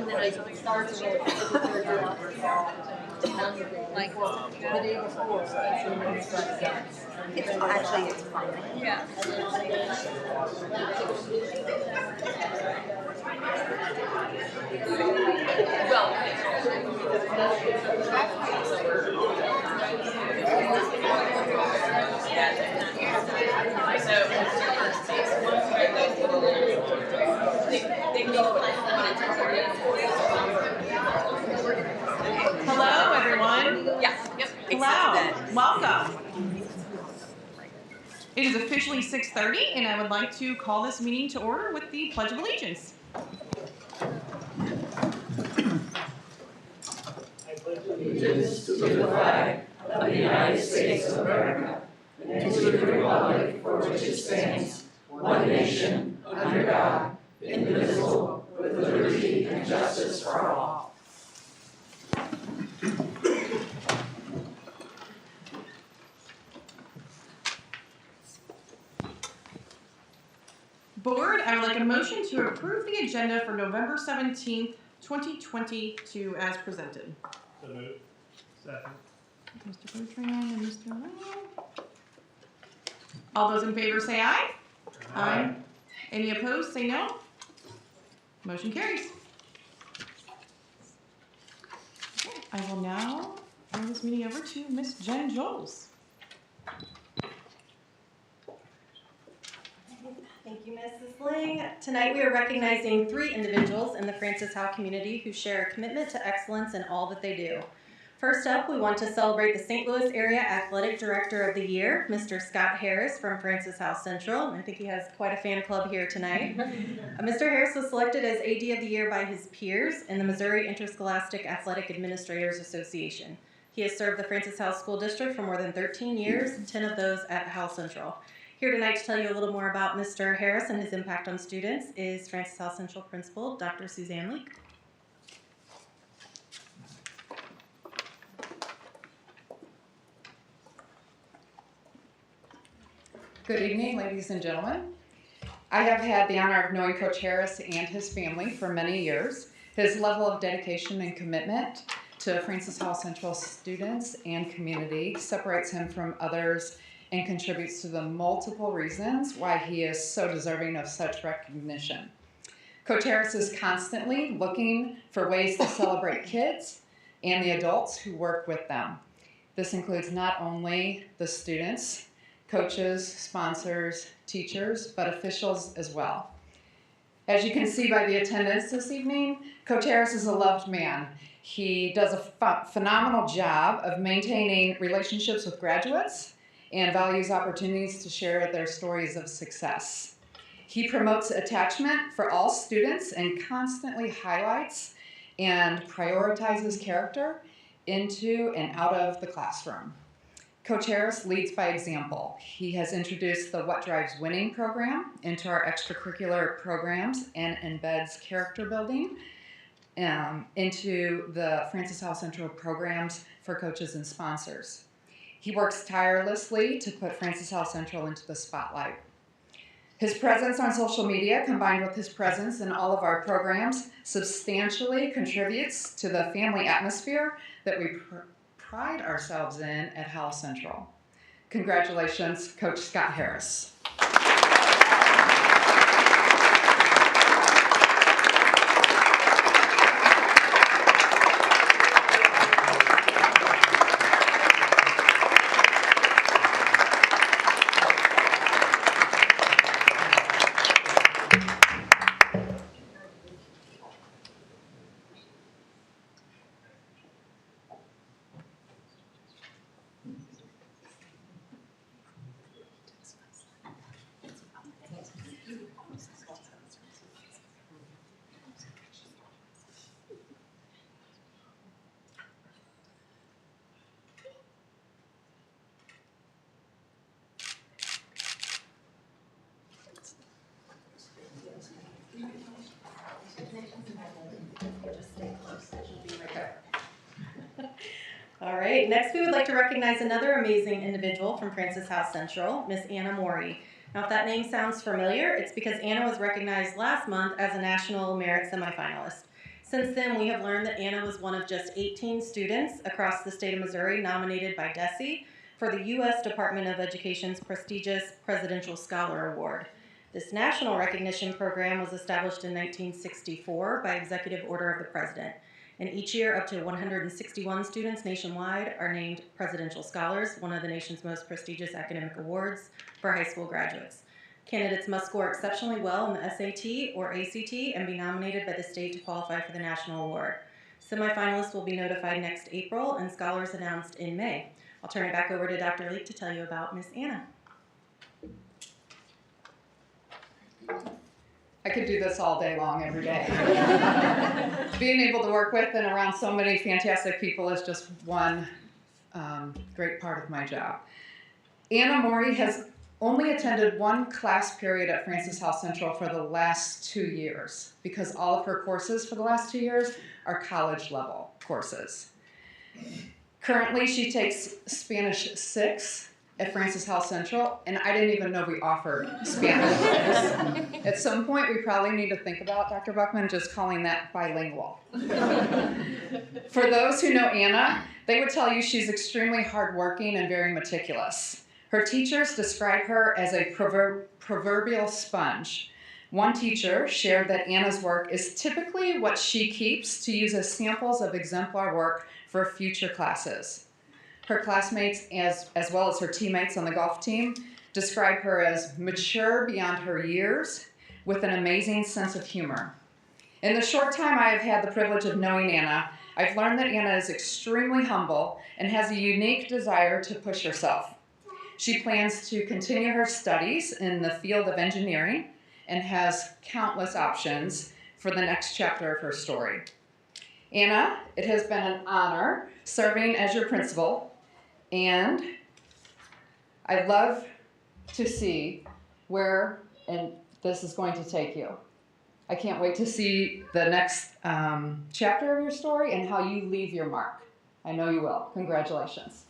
then I started it the day before. It's actually it's fine. Yeah. Well, Hello, everyone. yeah. Yep. Hello. Welcome. It is officially 6:30, and I would like to call this meeting to order with the Pledge of Allegiance. I pledge allegiance to the flag of the United States of America and to the republic for which it stands, one nation, under God, indivisible, with liberty and justice for all. Board, I would like a motion to approve the agenda for November 17th, 2022 as presented. So moved. Second. Mr. Patron and Mr. Lang. All those in favor say aye. Aye. Any opposed say no. Motion carries. Okay, I will now turn this meeting over to Miss Jen Joles. Thank you, Mrs. Ling. Tonight we are recognizing 3 individuals in the Francis Howe community who share a commitment to excellence in all that they do. First up, we want to celebrate the St. Louis Area Athletic Director of the Year, Mr. Scott Harris from Francis Howe Central. I think he has quite a fan club here tonight. Mr. Harris was selected as AD of the Year by his peers in the Missouri Interscholastic Athletic Administrators Association. He has served the Francis Howe School District for more than 13 years, 10 of those at Howe Central. Here tonight to tell you a little more about Mr. Harris and his impact on students is Francis Howe Central Principal, Dr. Suzanne Leek. Good evening, ladies and gentlemen. I have had the honor of knowing Coach Harris and his family for many years. His level of dedication and commitment to Francis Howe Central students and community separates him from others and contributes to the multiple reasons why he is so deserving of such recognition. Coach Harris is constantly looking for ways to celebrate kids and the adults who work with them. This includes not only the students, coaches, sponsors, teachers, but officials as well. As you can see by the attendance this evening, Coach Harris is a loved man. He does a phenomenal job of maintaining relationships with graduates and values opportunities to share their stories of success. He promotes attachment for all students and constantly highlights and prioritizes character into and out of the classroom. Coach Harris leads by example. He has introduced the What Drives Winning program into our extracurricular programs and embeds character building into the Francis Howe Central programs for coaches and sponsors. He works tirelessly to put Francis Howe Central into the spotlight. His presence on social media, combined with his presence in all of our programs, substantially contributes to the family atmosphere that we pride ourselves in at Howe Central. Congratulations, Coach Scott Harris. All right, next we would like to recognize another amazing individual from Francis Howe Central, Miss Anna Morey. Now if that name sounds familiar, it's because Anna was recognized last month as a National Merit semifinalist. Since then, we have learned that Anna was one of just 18 students across the state of Missouri nominated by DESE for the U.S. Department of Education's prestigious Presidential Scholar Award. This national recognition program was established in 1964 by executive order of the President. And each year, up to 161 students nationwide are named Presidential Scholars, one of the nation's most prestigious academic awards for high school graduates. Candidates must score exceptionally well in the SAT or ACT and be nominated by the state to qualify for the national award. Semifinalists will be notified next April and scholars announced in May. I'll turn it back over to Dr. Leek to tell you about Miss Anna. I could do this all day long, every day. Being able to work with and around so many fantastic people is just one great part of my job. Anna Morey has only attended one class period at Francis House Central for the last 2 years, because all of her courses for the last 2 years are college level courses. Currently, she takes Spanish 6 at Francis House Central, and I didn't even know we offered Spanish 6. At some point, we probably need to think about, Dr. Buckman, just calling that bilingual. For those who know Anna, they would tell you she's extremely hardworking and very meticulous. Her teachers describe her as a proverbial sponge. One teacher shared that Anna's work is typically what she keeps to use as samples of exemplar work for future classes. Her classmates, as well as her teammates on the golf team, describe her as mature beyond her years with an amazing sense of humor. In the short time I have had the privilege of knowing Anna, I've learned that Anna is extremely humble and has a unique desire to push herself. She plans to continue her studies in the field of engineering and has countless options for the next chapter of her story. Anna, it has been an honor serving as your principal, and I'd love to see where this is going to take you. I can't wait to see the next chapter of your story and how you leave your mark. I know you will. Congratulations.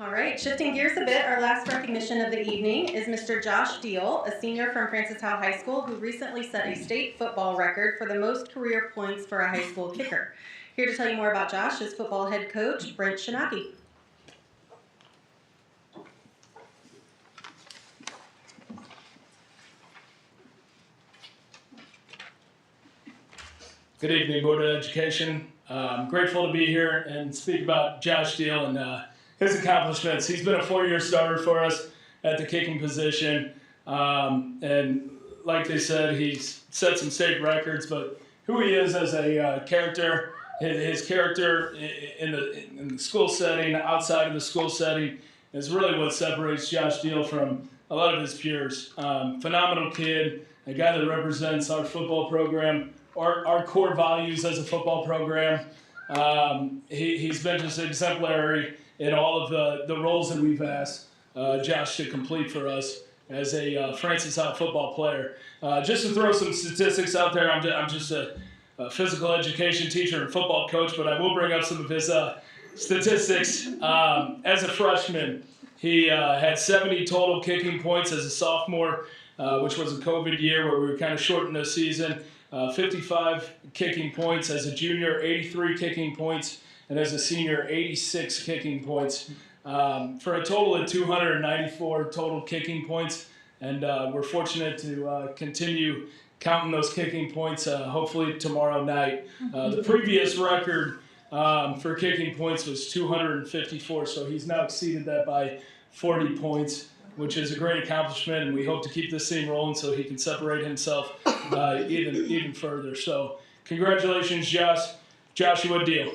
All right, shifting gears a bit, our last recognition of the evening is Mr. Josh Deal, a senior from Francis Howe High School who recently set a state football record for the most career points for a high school kicker. Here to tell you more about Josh is football head coach Brent Shinaki. Good evening, Board of Education. I'm grateful to be here and speak about Josh Deal and his accomplishments. He's been a 4-year starter for us at the kicking position. And like they said, he's set some state records, but who he is as a character, his character in the school setting, outside of the school setting, is really what separates Josh Deal from a lot of his peers. Phenomenal kid, a guy that represents our football program, our core values as a football program. He's been just exemplary in all of the roles that we've asked Josh to complete for us as a Francis Howe football player. Just to throw some statistics out there, I'm just a physical education teacher and football coach, but I will bring up some of his statistics. As a freshman, he had 70 total kicking points as a sophomore, which was a COVID year where we were kind of shortened the season. 55 kicking points as a junior, 83 kicking points, and as a senior, 86 kicking points, for a total of 294 total kicking points. And we're fortunate to continue counting those kicking points, hopefully tomorrow night. The previous record for kicking points was 254, so he's now exceeded that by 40 points, which is a great accomplishment, and we hope to keep this thing rolling so he can separate himself even further. So congratulations, Josh. Joshua Deal.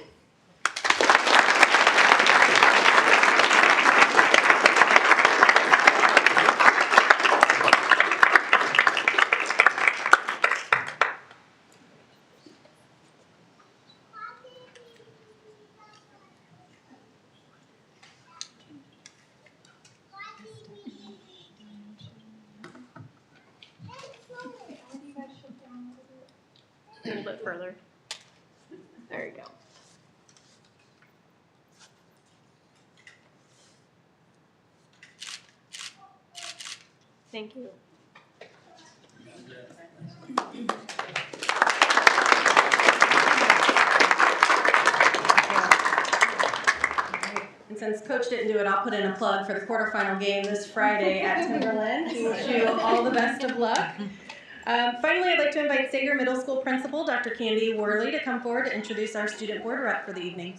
A little bit further. There you go. Thank you. And since Coach didn't do it, I'll put in a plug for the quarterfinal game this Friday at Timberland. We wish you all the best of luck. Finally, I'd like to invite Sager Middle School Principal, Dr. Candy Worley, to come forward to introduce our student board rep for the evening.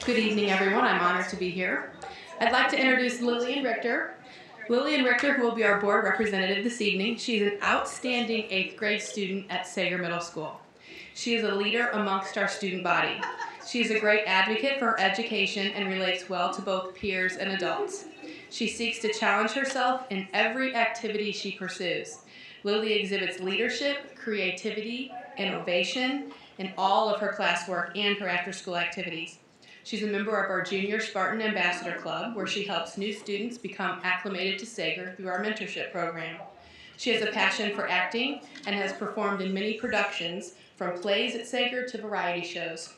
Good evening, everyone. I'm honored to be here. I'd like to introduce Lillian Richter. Lillian Richter, who will be our board representative this evening. She's an outstanding 8th grade student at Sager Middle School. She is a leader amongst our student body. She is a great advocate for her education and relates well to both peers and adults. She seeks to challenge herself in every activity she pursues. Lily exhibits leadership, creativity, innovation in all of her classwork and her after-school activities. She's a member of our Junior Spartan Ambassador Club, where she helps new students become acclimated to Sager through our mentorship program. She has a passion for acting and has performed in many productions, from plays at Sager to variety shows.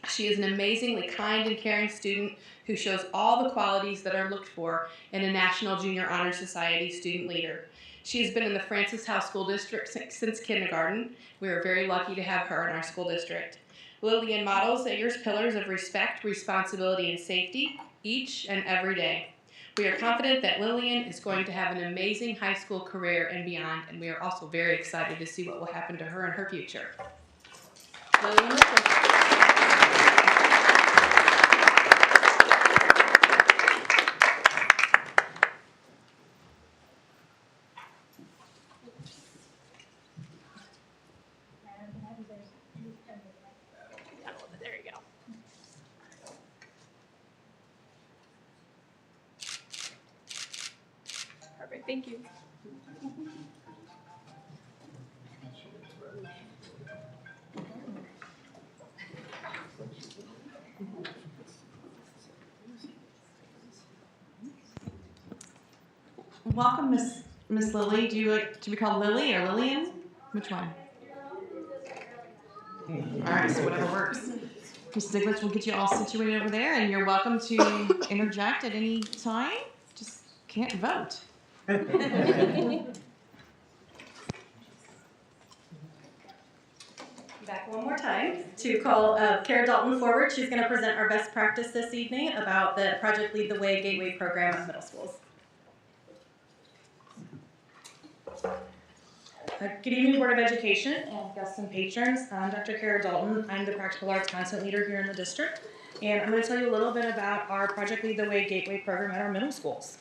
She is an amazingly kind and caring student who shows all the qualities that are looked for in a National Junior Honor Society student leader. She has been in the Francis House School District since kindergarten. We are very lucky to have her in our school district. Lillian models Sager's pillars of respect, responsibility, and safety each and every day. We are confident that Lillian is going to have an amazing high school career and beyond, and we are also very excited to see what will happen to her in her future. Lillian, There you go. Perfect. Thank you. welcome, Miss Lily. Do you like to be called Lily or Lillian? Which one? All right, so whatever works. Ms. Stiglitz will get you all situated over there, and you're welcome to interject at any time. Just can't vote. Back one more time to call Kara Dalton forward. She's going to present our best practice this evening about the Project Lead the Way Gateway program at middle schools. Good evening, Board of Education and guests and patrons. I'm Dr. Kara Dalton. I'm the Practical Arts Content Leader here in the district, and I'm going to tell you a little bit about our Project Lead the Way Gateway program at our middle schools.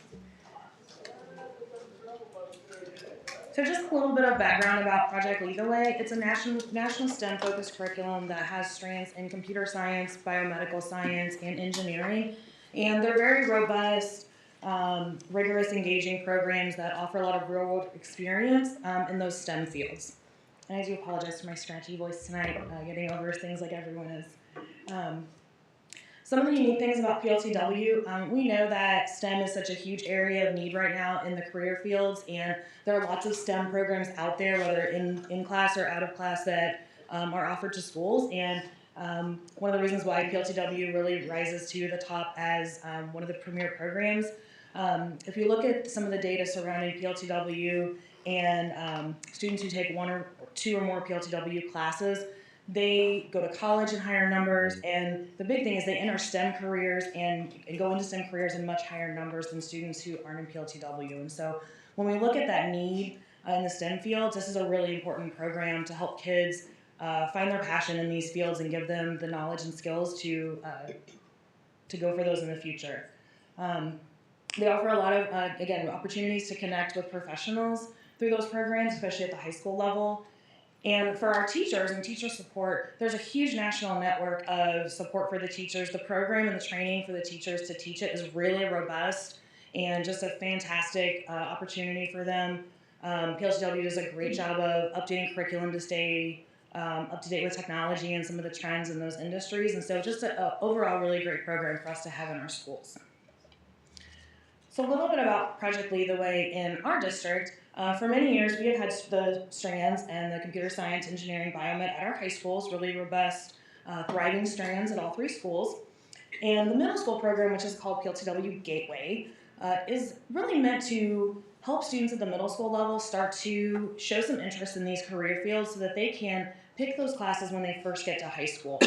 So just a little bit of background about Project Lead the Way. It's a national STEM-focused curriculum that has strands in computer science, biomedical science, and engineering, and they're very robust, rigorous, engaging programs that offer a lot of real-world experience in those STEM fields. And I do apologize for my scratchy voice tonight, getting over things like everyone is. Some of the unique things about PLTW, we know that STEM is such a huge area of need right now in the career fields, and there are lots of STEM programs out there, whether in class or out of class, that are offered to schools. And one of the reasons why PLTW really rises to the top as one of the premier programs. If you look at some of the data surrounding PLTW and students who take 1 or 2 or more PLTW classes, they go to college in higher numbers, and the big thing is they enter STEM careers and go into STEM careers in much higher numbers than students who aren't in PLTW. And so when we look at that need in the STEM fields, this is a really important program to help kids find their passion in these fields and give them the knowledge and skills to go for those in the future. They offer a lot of, again, opportunities to connect with professionals through those programs, especially at the high school level. And for our teachers and teacher support, there's a huge national network of support for the teachers. The program and the training for the teachers to teach it is really robust and just a fantastic opportunity for them. PLTW does a great job of updating curriculum to stay up to date with technology and some of the trends in those industries. And so just an overall really great program for us to have in our schools. So a little bit about Project Lead the Way in our district. For many years, we have had the strands and the computer science, engineering, biomed at our high schools, really robust, thriving strands at all three schools. And the middle school program, which is called PLTW Gateway, is really meant to help students at the middle school level start to show some interest in these career fields so that they can pick those classes when they first get to high school.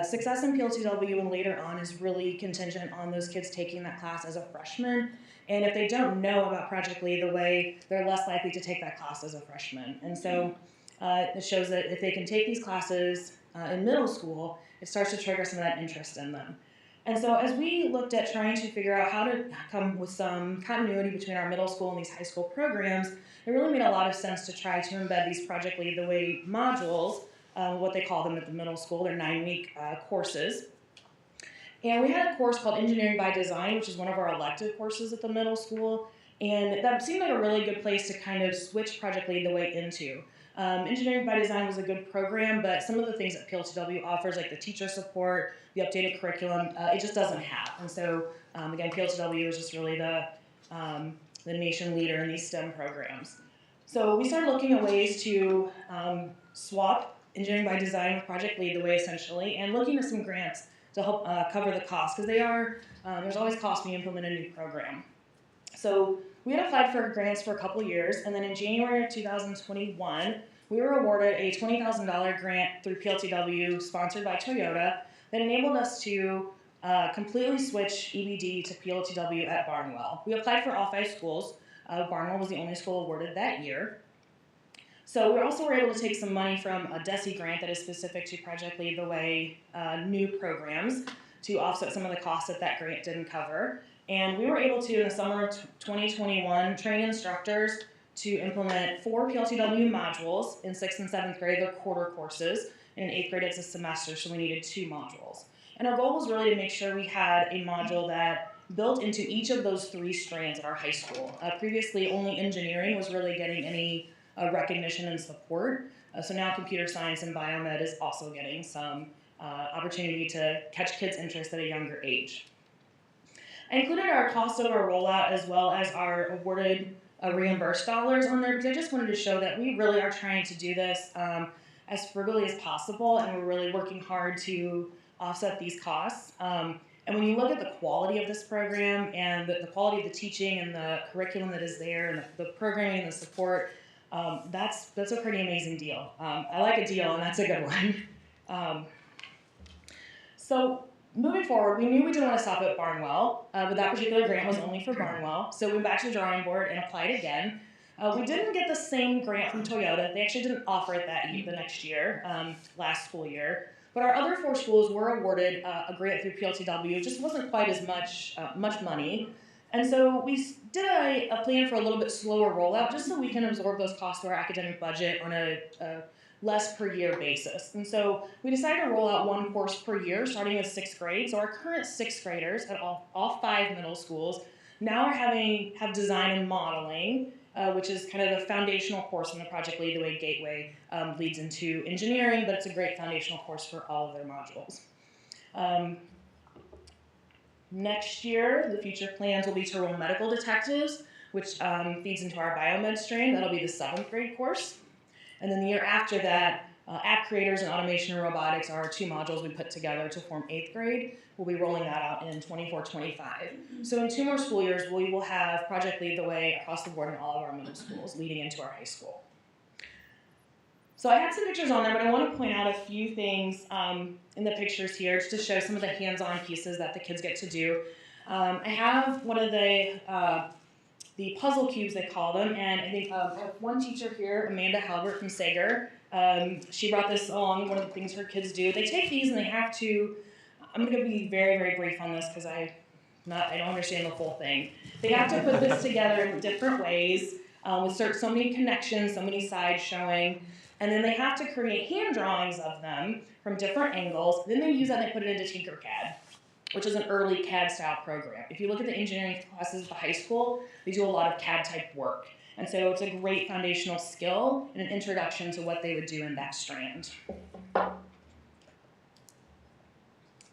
Success in PLTW and later on is really contingent on those kids taking that class as a freshman. And if they don't know about Project Lead the Way, they're less likely to take that class as a freshman. And so it shows that if they can take these classes in middle school, it starts to trigger some of that interest in them. And so as we looked at trying to figure out how to come with some continuity between our middle school and these high school programs, it really made a lot of sense to try to embed these Project Lead the Way modules, what they call them at the middle school. They're 9-week courses. And we had a course called Engineering by Design, which is one of our elective courses at the middle school. And that seemed like a really good place to kind of switch Project Lead the Way into. Engineering by Design was a good program, but some of the things that PLTW offers, like the teacher support, the updated curriculum, it just doesn't have. And so, again, PLTW is just really the nation leader in these STEM programs. So we started looking at ways to swap Engineering by Design with Project Lead the Way, essentially, and looking at some grants to help cover the cost, because they are, there's always cost when you implement a new program. So we had applied for grants for a couple years, and then in January of 2021, we were awarded a $20,000 grant through PLTW, sponsored by Toyota, that enabled us to completely switch EBD to PLTW at Barnwell. We applied for all 5 schools. Barnwell was the only school awarded that year. So we also were able to take some money from a DESE grant that is specific to Project Lead the Way new programs to offset some of the costs that that grant didn't cover. And we were able to, in the summer of 2021, train instructors to implement 4 PLTW modules in 6th and 7th grade. They're quarter courses. In 8th grade, it's a semester, so we needed 2 modules. And our goal was really to make sure we had a module that built into each of those 3 strands at our high school. Previously, only engineering was really getting any recognition and support. So now computer science and biomed is also getting some opportunity to catch kids' interest at a younger age. I included our cost of our rollout as well as our awarded reimbursed dollars on there, because I just wanted to show that we really are trying to do this as frugally as possible, and we're really working hard to offset these costs. And when you look at the quality of this program and the quality of the teaching and the curriculum that is there and the programming and the support, that's a pretty amazing deal. I like a deal, and that's a good one. So moving forward, we knew we didn't want to stop at Barnwell, but that particular grant was only for Barnwell. So we went back to the drawing board and applied again. We didn't get the same grant from Toyota. They actually didn't offer it the next year, last school year. But our other 4 schools were awarded a grant through PLTW. It just wasn't quite as much money. And so we did a plan for a little bit slower rollout, just so we can absorb those costs to our academic budget on a less per year basis. And so we decided to roll out 1 course per year, starting with 6th grade. So our current 6th graders at all 5 middle schools now have design and modeling, which is kind of the foundational course in the Project Lead the Way Gateway, leads into engineering, but it's a great foundational course for all of their modules. Next year, the future plans will be to roll medical detectives, which feeds into our biomed stream. That'll be the 7th grade course. And then the year after that, app creators and automation and robotics are 2 modules we put together to form 8th grade. We'll be rolling that out in 24-25. So in 2 more school years, we will have Project Lead the Way across the board in all of our middle schools, leading into our high school. So I had some pictures on there, but I want to point out a few things in the pictures here just to show some of the hands-on pieces that the kids get to do. I have one of the puzzle cubes, they call them, and I think I have one teacher here, Amanda Halbert from Sager. She brought this along, one of the things her kids do. They take these and they have to, I'm going to be very, very brief on this because I don't understand the full thing. They have to put this together in different ways. with so many connections, so many sides showing. And then they have to create hand drawings of them from different angles. Then they use that and they put it into Tinkercad, which is an early CAD style program. If you look at the engineering classes at the high school, they do a lot of CAD type work. And so it's a great foundational skill and an introduction to what they would do in that strand.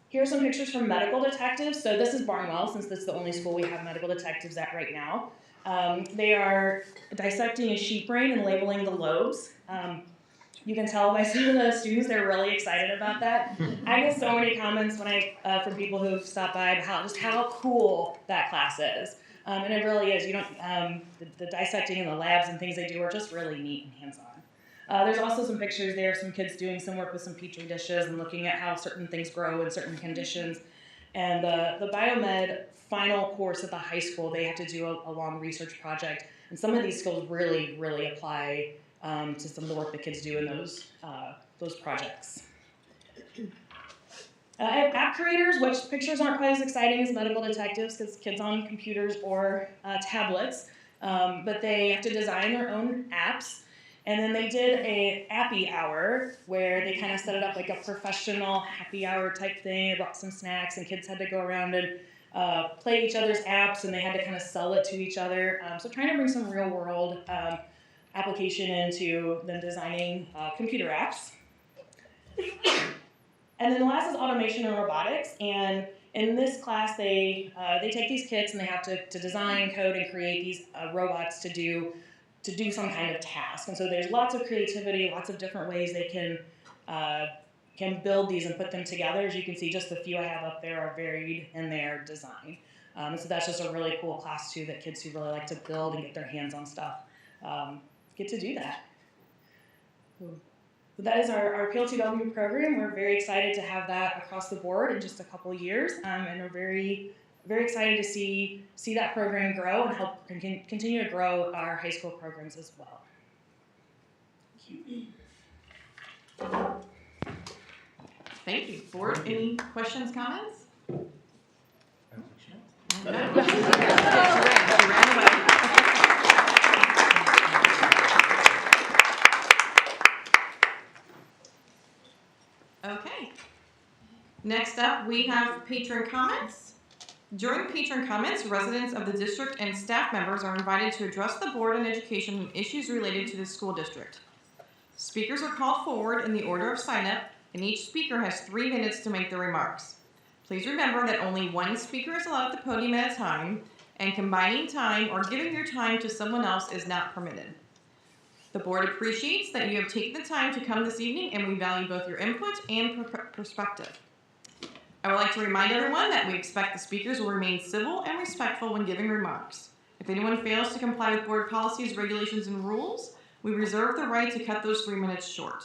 Here are some pictures from medical detectives. So this is Barnwell, since this is the only school we have medical detectives at right now. They are dissecting a sheep brain and labeling the lobes. You can tell by some of the students, they're really excited about that. I get so many comments from people who've stopped by about how cool that class is. And it really is. You don't, the dissecting in the labs and things they do are just really neat and hands-on. There's also some pictures there of some kids doing some work with some petri dishes and looking at how certain things grow in certain conditions. And the biomed final course at the high school, they have to do a long research project. And some of these skills really, really apply to some of the work the kids do in those projects. I have app creators, which pictures aren't quite as exciting as medical detectives because kids on computers or tablets, but they have to design their own apps. And then they did a happy hour where they kind of set it up like a professional happy hour type thing. They brought some snacks and kids had to go around and play each other's apps and they had to kind of sell it to each other. So trying to bring some real world application into them designing computer apps. And then the last is automation and robotics. And in this class, they take these kits and they have to design, code, and create these robots to do some kind of task. And so there's lots of creativity, lots of different ways they can build these and put them together. As you can see, just the few I have up there are varied in their design. So that's just a really cool class too, that kids who really like to build and get their hands on stuff get to do that. So that is our PLTW program. We're very excited to have that across the board in just a couple of years, and we're very, very excited to see that program grow and help continue to grow our high school programs as well. Thank you. Board, any questions, comments? Okay. Next up, we have patron comments. During patron comments, residents of the district and staff members are invited to address the board on education and issues related to the school district. Speakers are called forward in the order of sign-up, and each speaker has 3 minutes to make their remarks. Please remember that only one speaker is allowed at the podium at a time, and combining time or giving your time to someone else is not permitted. The board appreciates that you have taken the time to come this evening, and we value both your input and perspective. I would like to remind everyone that we expect the speakers will remain civil and respectful when giving remarks. If anyone fails to comply with board policies, regulations, and rules, we reserve the right to cut those 3 minutes short.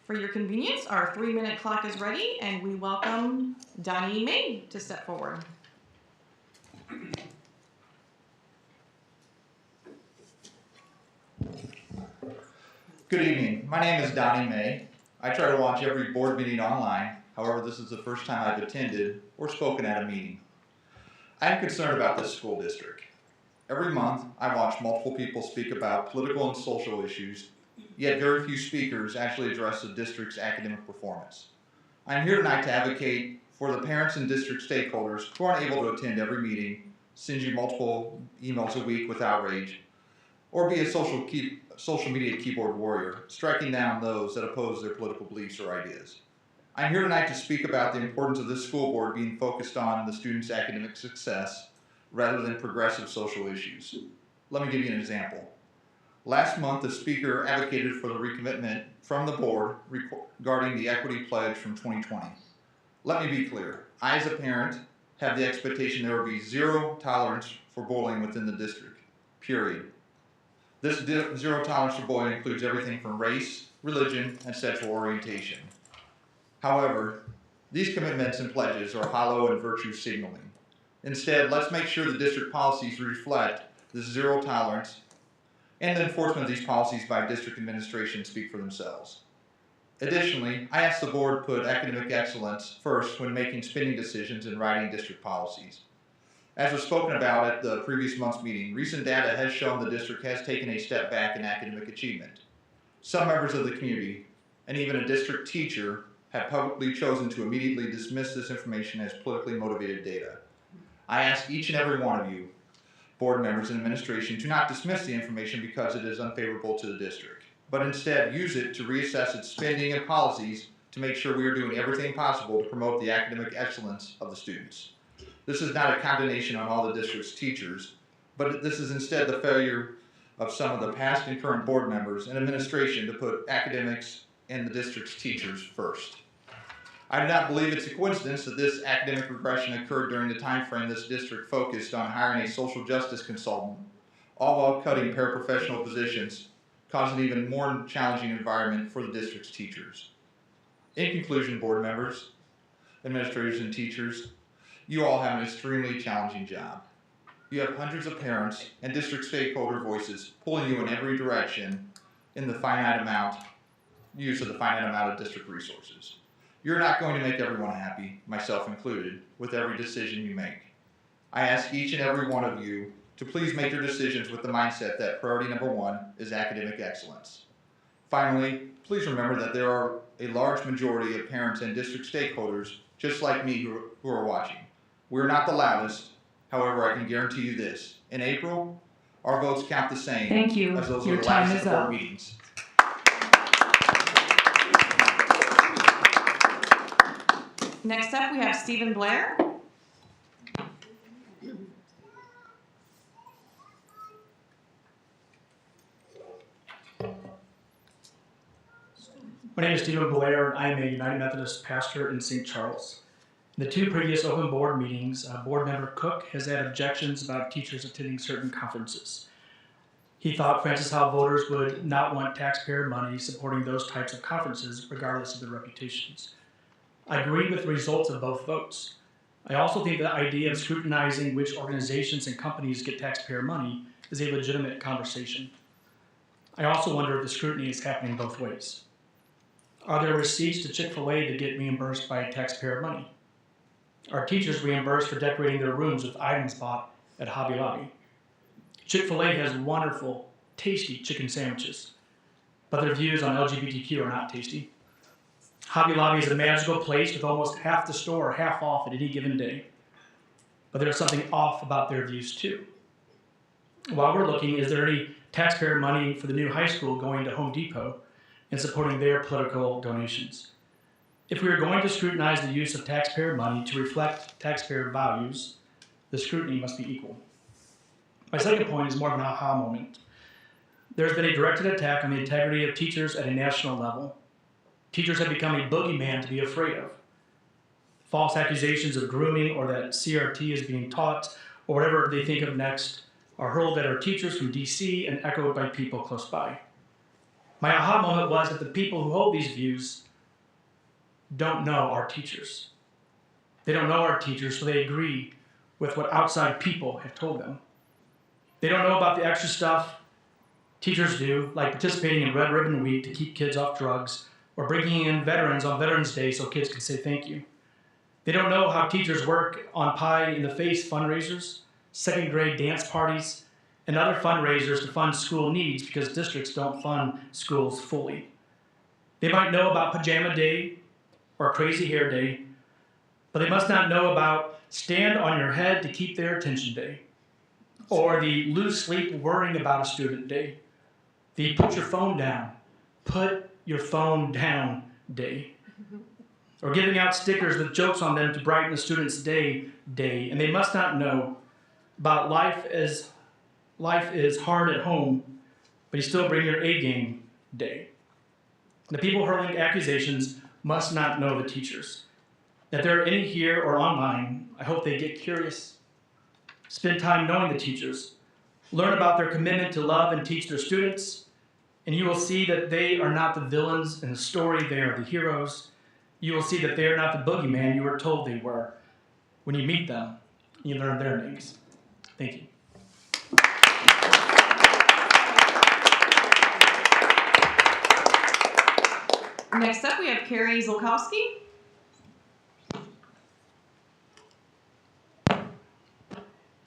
For your convenience, our 3-minute clock is ready, and we welcome Donnie May to step forward. Good evening. My name is Donnie May. I try to watch every board meeting online. However, this is the first time I've attended or spoken at a meeting. I am concerned about this school district. Every month, I watch multiple people speak about political and social issues, yet very few speakers actually address the district's academic performance. I'm here tonight to advocate for the parents and district stakeholders who aren't able to attend every meeting, send you multiple emails a week with outrage, or be a social media keyboard warrior, striking down those that oppose their political beliefs or ideas. I'm here tonight to speak about the importance of this school board being focused on the students' academic success rather than progressive social issues. Let me give you an example. Last month, the speaker advocated for the recommitment from the board regarding the equity pledge from 2020. Let me be clear. I, as a parent, have the expectation there will be zero tolerance for bullying within the district, period. This zero tolerance for bullying includes everything from race, religion, and sexual orientation. However, these commitments and pledges are hollow and virtue signaling. Instead, let's make sure the district policies reflect this zero tolerance, and the enforcement of these policies by district administration speak for themselves. Additionally, I ask the board to put academic excellence first when making spending decisions and writing district policies. As was spoken about at the previous month's meeting, recent data has shown the district has taken a step back in academic achievement. Some members of the community, and even a district teacher, have publicly chosen to immediately dismiss this information as politically motivated data. I ask each and every one of you, board members and administration, to not dismiss the information because it is unfavorable to the district, but instead use it to reassess its spending and policies to make sure we are doing everything possible to promote the academic excellence of the students. This is not a condemnation on all the district's teachers, but this is instead the failure of some of the past and current board members and administration to put academics and the district's teachers first. I do not believe it's a coincidence that this academic regression occurred during the time frame this district focused on hiring a social justice consultant, all while cutting paraprofessional positions, causing an even more challenging environment for the district's teachers. In conclusion, board members, administrators, and teachers, you all have an extremely challenging job. You have hundreds of parents and district stakeholder voices pulling you in every direction in the use of the finite amount of district resources. You're not going to make everyone happy, myself included, with every decision you make. I ask each and every one of you to please make your decisions with the mindset that priority number one is academic excellence. Finally, please remember that there are a large majority of parents and district stakeholders, just like me, who are watching. We're not the loudest, however, I can guarantee you this. In April, our votes count the same Thank you. as those Your of the time last is up. board meetings. Next up, we have Stephen Blair. My name is Stephen Blair. I am a United Methodist pastor in St. Charles. In the two previous open board meetings, board member Cook has had objections about teachers attending certain conferences. He thought Francis Howell voters would not want taxpayer money supporting those types of conferences, regardless of their reputations. I agree with the results of both votes. I also think the idea of scrutinizing which organizations and companies get taxpayer money is a legitimate conversation. I also wonder if the scrutiny is happening both ways. Are there receipts to Chick-fil-A that get reimbursed by taxpayer money? Are teachers reimbursed for decorating their rooms with items bought at Hobby Lobby? Chick-fil-A has wonderful, tasty chicken sandwiches, but their views on LGBTQ are not tasty. Hobby Lobby is a magical place with almost half the store half off at any given day. But there's something off about their views too. While we're looking, is there any taxpayer money for the new high school going to Home Depot and supporting their political donations? If we are going to scrutinize the use of taxpayer money to reflect taxpayer values, the scrutiny must be equal. My second point is more of an aha moment. There's been a directed attack on the integrity of teachers at a national level. Teachers have become a boogeyman to be afraid of. False accusations of grooming or that CRT is being taught or whatever they think of next are hurled at our teachers from DC and echoed by people close by. My aha moment was that the people who hold these views don't know our teachers. They don't know our teachers, so they agree with what outside people have told them. They don't know about the extra stuff teachers do, like participating in Red Ribbon Week to keep kids off drugs, or bringing in veterans on Veterans Day so kids can say thank you. They don't know how teachers work on Pie in the Face fundraisers, second grade dance parties, and other fundraisers to fund school needs because districts don't fund schools fully. They might know about Pajama Day or Crazy Hair Day, but they must not know about Stand on Your Head to Keep Their Attention Day, or the Lose Sleep Worrying About a Student Day, the Put Your Phone Down, Put Your Phone Down Day, or giving out stickers with jokes on them to brighten a student's day, and they must not know about life is hard at home, but you still bring your A game day. The people hurling accusations must not know the teachers. If there are any here or online, I hope they get curious, spend time knowing the teachers, learn about their commitment to love and teach their students, and you will see that they are not the villains in the story, they are the heroes. You will see that they are not the boogeyman you were told they were. When you meet them, you learn their names. Thank you. Next up, we have Carrie Zolkowski.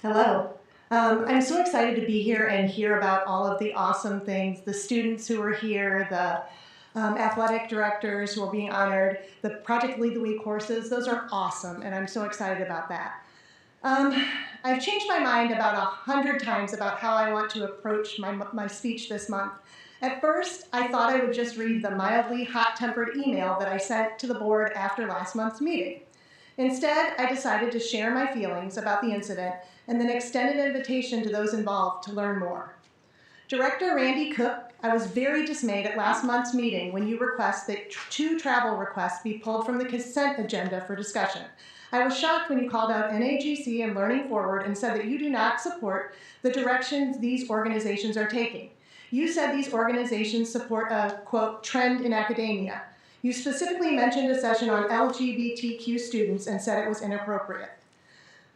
Hello. I'm so excited to be here and hear about all of the awesome things, the students who are here, the athletic directors who are being honored, the Project Lead the Week courses. Those are awesome, and I'm so excited about that. I've changed my mind about 100 times about how I want to approach my speech this month. At first, I thought I would just read the mildly hot-tempered email that I sent to the board after last month's meeting. Instead, I decided to share my feelings about the incident and then extend an invitation to those involved to learn more. Director Randy Cook, I was very dismayed at last month's meeting when you request that 2 travel requests be pulled from the consent agenda for discussion. I was shocked when you called out NAGC and Learning Forward and said that you do not support the directions these organizations are taking. You said these organizations support a, quote, trend in academia. You specifically mentioned a session on LGBTQ students and said it was inappropriate.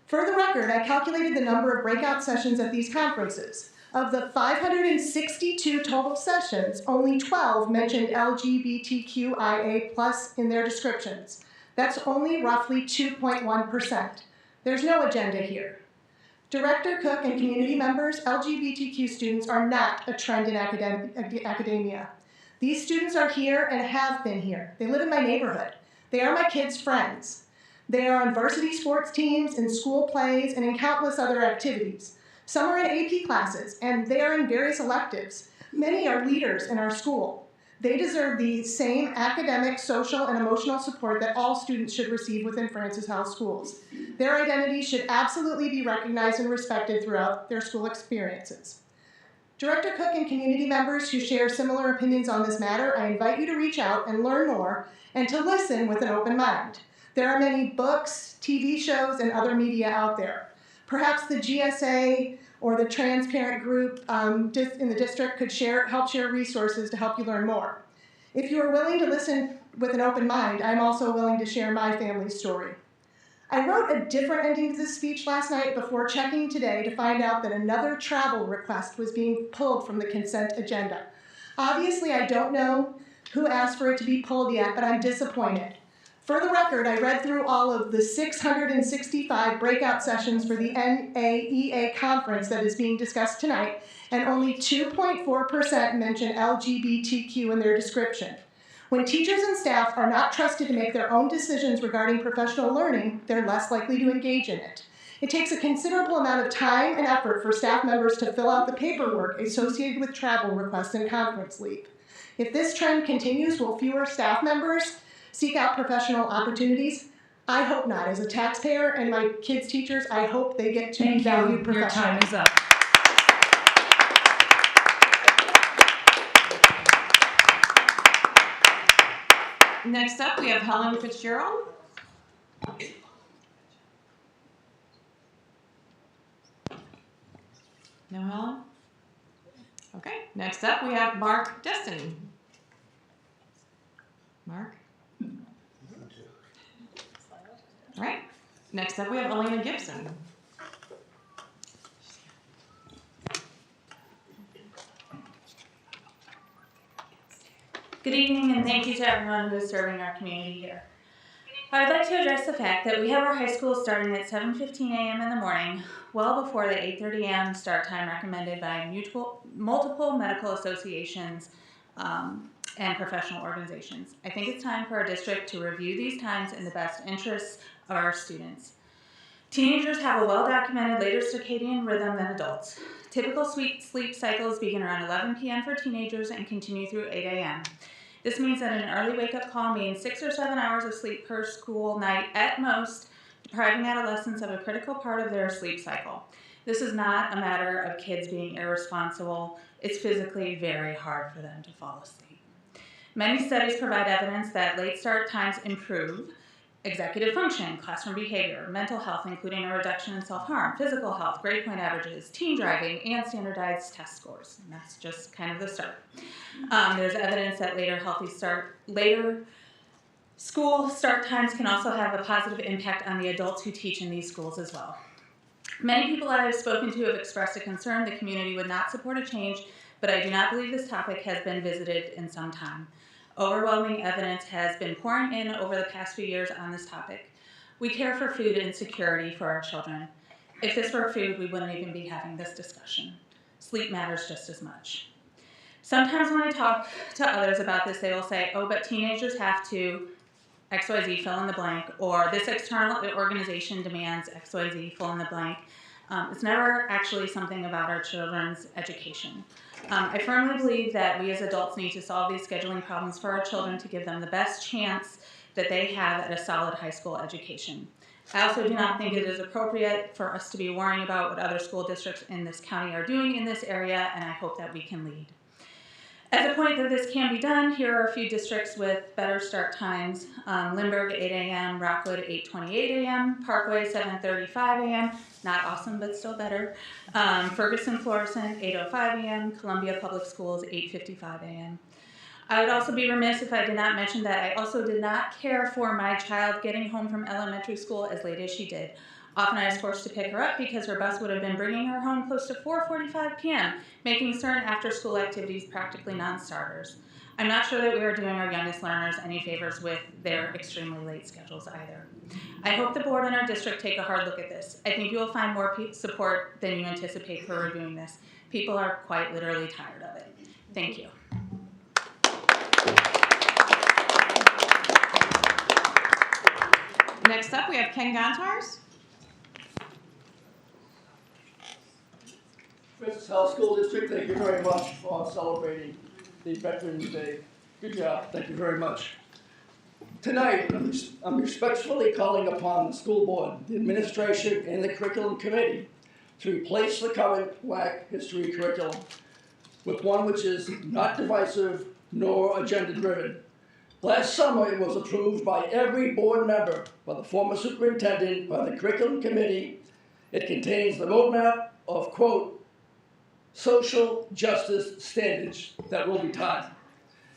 For the record, I calculated the number of breakout sessions at these conferences. Of the 562 total sessions, only 12 mentioned LGBTQIA+ in their descriptions. That's only roughly 2.1%. There's no agenda here. Director Cook and community members, LGBTQ students are not a trend in academia. These students are here and have been here. They live in my neighborhood. They are my kids' friends. They are on varsity sports teams, in school plays, and in countless other activities. Some are in AP classes, and they are in various electives. Many are leaders in our school. They deserve the same academic, social, and emotional support that all students should receive within Francis House schools. Their identities should absolutely be recognized and respected throughout their school experiences. Director Cook and community members who share similar opinions on this matter, I invite you to reach out and learn more and to listen with an open mind. There are many books, TV shows, and other media out there. Perhaps the GSA or the Transparent Group in the district could help share resources to help you learn more. If you are willing to listen with an open mind, I'm also willing to share my family's story. I wrote a different ending to this speech last night before checking today to find out that another travel request was being pulled from the consent agenda. Obviously, I don't know who asked for it to be pulled yet, but I'm disappointed. For the record, I read through all of the 665 breakout sessions for the NAEA conference that is being discussed tonight, and only 2.4% mention LGBTQ in their description. When teachers and staff are not trusted to make their own decisions regarding professional learning, they're less likely to engage in it. It takes a considerable amount of time and effort for staff members to fill out the paperwork associated with travel requests and conference leave. If this trend continues, will fewer staff members seek out professional opportunities? I hope not. As a taxpayer and my kids' teachers, I hope they get to be valued professionally. Your time is up. Next up, we have Helen Fitzgerald. No Helen? Okay, next up we have Mark Destiny. Mark? All right, next up we have Elena Gibson. Good evening, and thank you to everyone who is serving our community here. I would like to address the fact that we have our high school starting at 7:15 a.m. in the morning, well before the 8:30 a.m. start time recommended by multiple medical associations and professional organizations. I think it's time for our district to review these times in the best interests of our students. Teenagers have a well-documented later circadian rhythm than adults. Typical sleep cycles begin around 11 p.m. for teenagers and continue through 8 a.m. This means that an early wake-up call means 6 or 7 hours of sleep per school night at most, depriving adolescents of a critical part of their sleep cycle. This is not a matter of kids being irresponsible. It's physically very hard for them to fall asleep. Many studies provide evidence that late start times improve executive function, classroom behavior, mental health, including a reduction in self-harm, physical health, grade point averages, teen driving, and standardized test scores. And that's just kind of the start. There's evidence that later school start times can also have a positive impact on the adults who teach in these schools as well. Many people I have spoken to have expressed a concern the community would not support a change, but I do not believe this topic has been visited in some time. Overwhelming evidence has been pouring in over the past few years on this topic. We care for food and security for our children. If this were food, we wouldn't even be having this discussion. Sleep matters just as much. Sometimes when I talk to others about this, they will say, oh, but teenagers have to XYZ, fill in the blank, or this external organization demands XYZ, fill in the blank. It's never actually something about our children's education. I firmly believe that we as adults need to solve these scheduling problems for our children to give them the best chance that they have at a solid high school education. I also do not think it is appropriate for us to be worrying about what other school districts in this county are doing in this area, and I hope that we can lead. At the point that this can be done, here are a few districts with better start times. Lindbergh, 8 a.m., Rockwood, 8:28 a.m., Parkway, 7:35 a.m., not awesome, but still better. Ferguson, Florissant, 8:05 a.m., Columbia Public Schools, 8:55 a.m. I would also be remiss if I did not mention that I also did not care for my child getting home from elementary school as late as she did. Often I was forced to pick her up because her bus would have been bringing her home close to 4:45 p.m., making certain after-school activities practically non-starters. I'm not sure that we are doing our youngest learners any favors with their extremely late schedules either. I hope the board and our district take a hard look at this. I think you will find more support than you anticipate for reviewing this. People are quite literally tired of it. Thank you. Next up, we have Ken Gontars. Francis House School District, thank you very much for celebrating the Veterans Day. Good job, thank you very much. Tonight, I'm respectfully calling upon the school board, the administration, and the curriculum committee to replace the current Black history curriculum with one which is not divisive nor agenda-driven. Last summer, it was approved by every board member, by the former superintendent, by the curriculum committee. It contains the roadmap of, quote, social justice standards that will be taught.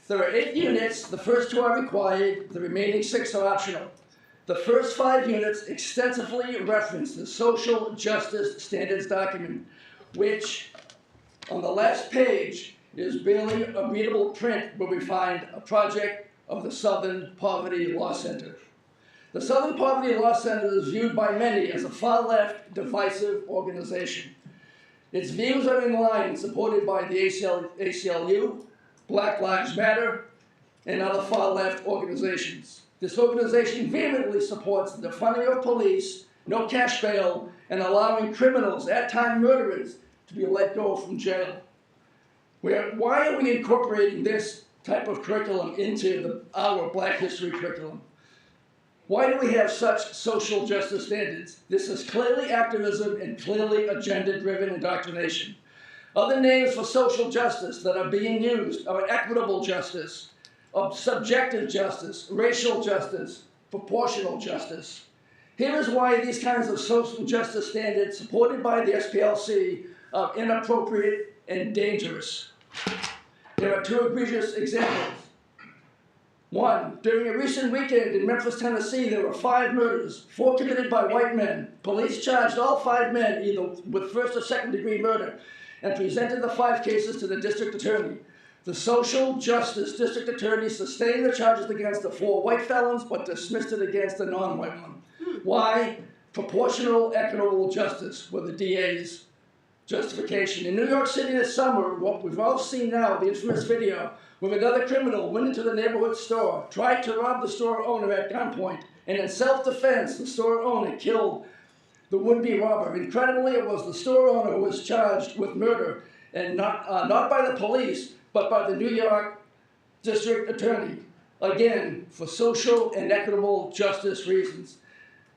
There are 8 units. The first 2 are required. The remaining 6 are optional. The first 5 units extensively reference the social justice standards document, which on the last page is barely a readable print where we find a project of the Southern Poverty Law Center. The Southern Poverty Law Center is viewed by many as a far-left, divisive organization. Its views are in line and supported by the ACLU, Black Lives Matter, and other far-left organizations. This organization vehemently supports the defunding of police, no cash bail, and allowing criminals, at-time murderers, to be let go from jail. Why are we incorporating this type of curriculum into our Black history curriculum? Why do we have such social justice standards? This is clearly activism and clearly agenda-driven indoctrination. Other names for social justice that are being used are equitable justice, subjective justice, racial justice, proportional justice. Here is why these kinds of social justice standards supported by the SPLC are inappropriate and dangerous. There are 2 egregious examples. 1, during a recent weekend in Memphis, Tennessee, there were 5 murders, 4 committed by white men. Police charged all 5 men either with first or second degree murder and presented the 5 cases to the district attorney. The social justice district attorney sustained the charges against the 4 white felons but dismissed it against the non-white one. Why? Proportional, equitable justice were the DA's justification. In New York City this summer, what we've all seen now, the infamous video, where another criminal went into the neighborhood store, tried to rob the store owner at gunpoint, and in self-defense, the store owner killed the would-be robber. Incredibly, it was the store owner who was charged with murder, and not by the police, but by the New York district attorney, again, for social and equitable justice reasons.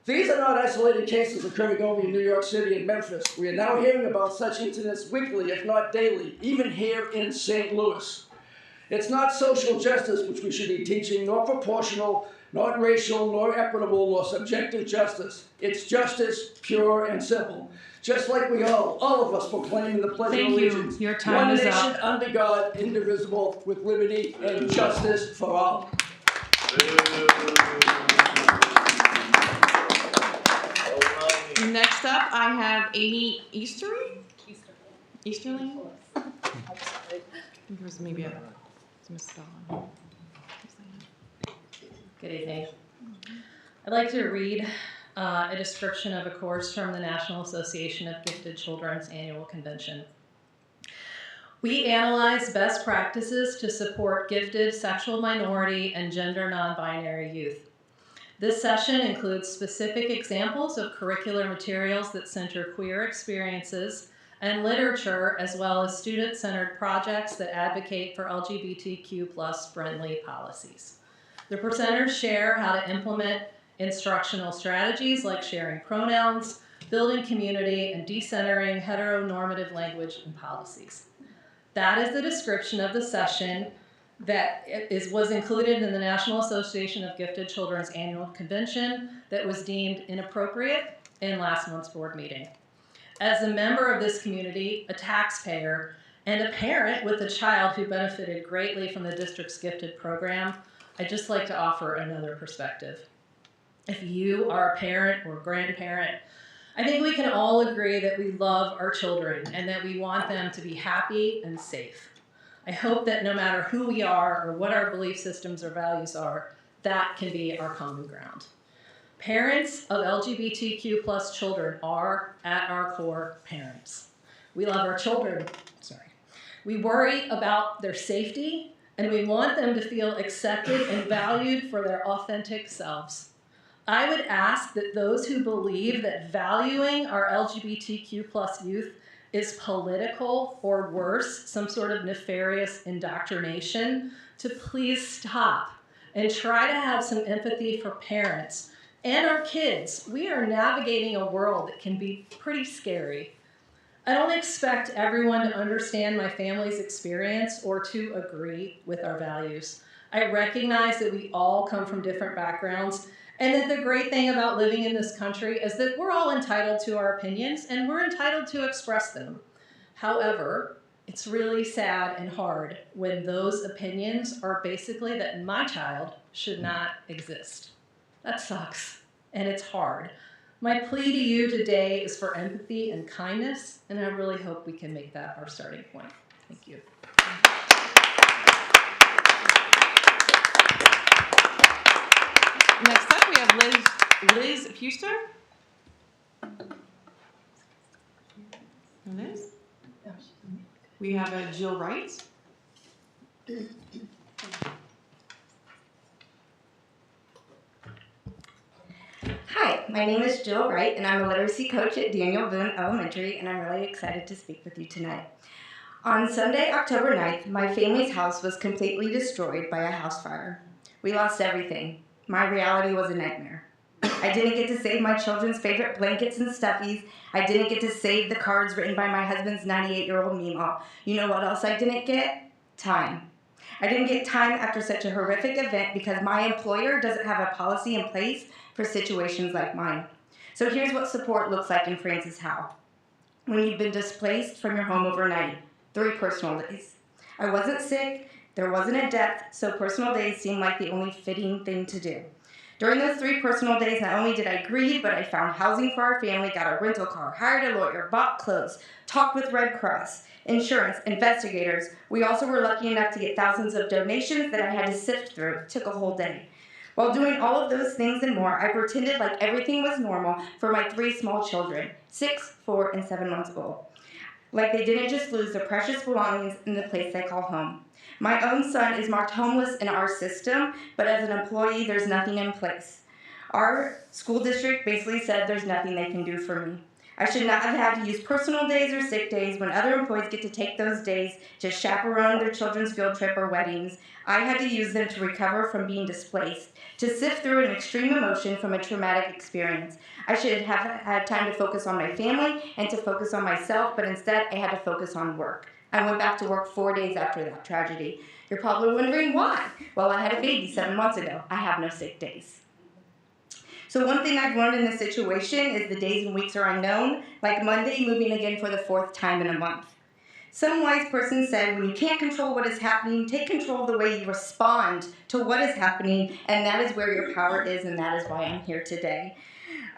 These are not isolated cases occurring only in New York City and Memphis. We are now hearing about such incidents weekly, if not daily, even here in St. Louis. It's not social justice which we should be teaching, nor proportional, not racial, nor equitable, nor subjective justice. It's justice, pure and simple. Just like we all of us proclaim in the Pledge of Allegiance. Your time is up. One nation under God, indivisible, with liberty and justice for all. Next up, I have Amy Easterling. Easterling? I think there was maybe a misspelling. Good evening. I'd like to read a description of a course from the National Association of Gifted Children's annual convention. We analyze best practices to support gifted, sexual minority, and gender non-binary youth. This session includes specific examples of curricular materials that center queer experiences and literature, as well as student-centered projects that advocate for LGBTQ+ friendly policies. The presenters share how to implement instructional strategies like sharing pronouns, building community, and decentering heteronormative language and policies. That is the description of the session that was included in the National Association of Gifted Children's annual convention that was deemed inappropriate in last month's board meeting. As a member of this community, a taxpayer, and a parent with a child who benefited greatly from the district's gifted program, I'd just like to offer another perspective. If you are a parent or grandparent, I think we can all agree that we love our children and that we want them to be happy and safe. I hope that no matter who we are or what our belief systems or values are, that can be our common ground. Parents of LGBTQ+ children are, at our core, parents. We love our children, We worry about their safety, and we want them to feel accepted and valued for their authentic selves. I would ask that those who believe that valuing our LGBTQ+ youth is political or worse, some sort of nefarious indoctrination, to please stop and try to have some empathy for parents and our kids. We are navigating a world that can be pretty scary. I don't expect everyone to understand my family's experience or to agree with our values. I recognize that we all come from different backgrounds, and that the great thing about living in this country is that we're all entitled to our opinions and we're entitled to express them. However, it's really sad and hard when those opinions are basically that my child should not exist. That sucks, and it's hard. My plea to you today is for empathy and kindness, and I really hope we can make that our starting point. Thank you. Next up, we have Liz Puster. Liz. We have Jill Wright. Hi, my name is Jill Wright, and I'm a literacy coach at Daniel Boone Elementary, and I'm really excited to speak with you tonight. On Sunday, October 9th, my family's house was completely destroyed by a house fire. We lost everything. My reality was a nightmare. I didn't get to save my children's favorite blankets and stuffies. I didn't get to save the cards written by my husband's 98-year-old Meemaw. You know what else I didn't get? Time. I didn't get time after such a horrific event because my employer doesn't have a policy in place for situations like mine. So here's what support looks like in Francis Howe. When you've been displaced from your home overnight, 3 personal days. I wasn't sick, there wasn't a death, so personal days seemed like the only fitting thing to do. During those 3 personal days, not only did I grieve, but I found housing for our family, got a rental car, hired a lawyer, bought clothes, talked with Red Cross, insurance, investigators. We also were lucky enough to get thousands of donations that I had to sift through. It took a whole day. While doing all of those things and more, I pretended like everything was normal for my 3 small children, 6, 4, and 7 months old. Like they didn't just lose their precious belongings in the place they call home. My own son is marked homeless in our system, but as an employee, there's nothing in place. Our school district basically said there's nothing they can do for me. I should not have had to use personal days or sick days when other employees get to take those days to chaperone their children's field trip or weddings. I had to use them to recover from being displaced, to sift through an extreme emotion from a traumatic experience. I should have had time to focus on my family and to focus on myself, but instead I had to focus on work. I went back to work 4 days after that tragedy. You're probably wondering why. Well, I had a baby 7 months ago. I have no sick days. So one thing I've learned in this situation is the days and weeks are unknown, like Monday moving again for the 4th time in a month. Some wise person said, when you can't control what is happening, take control of the way you respond to what is happening, and that is where your power is, and that is why I'm here today.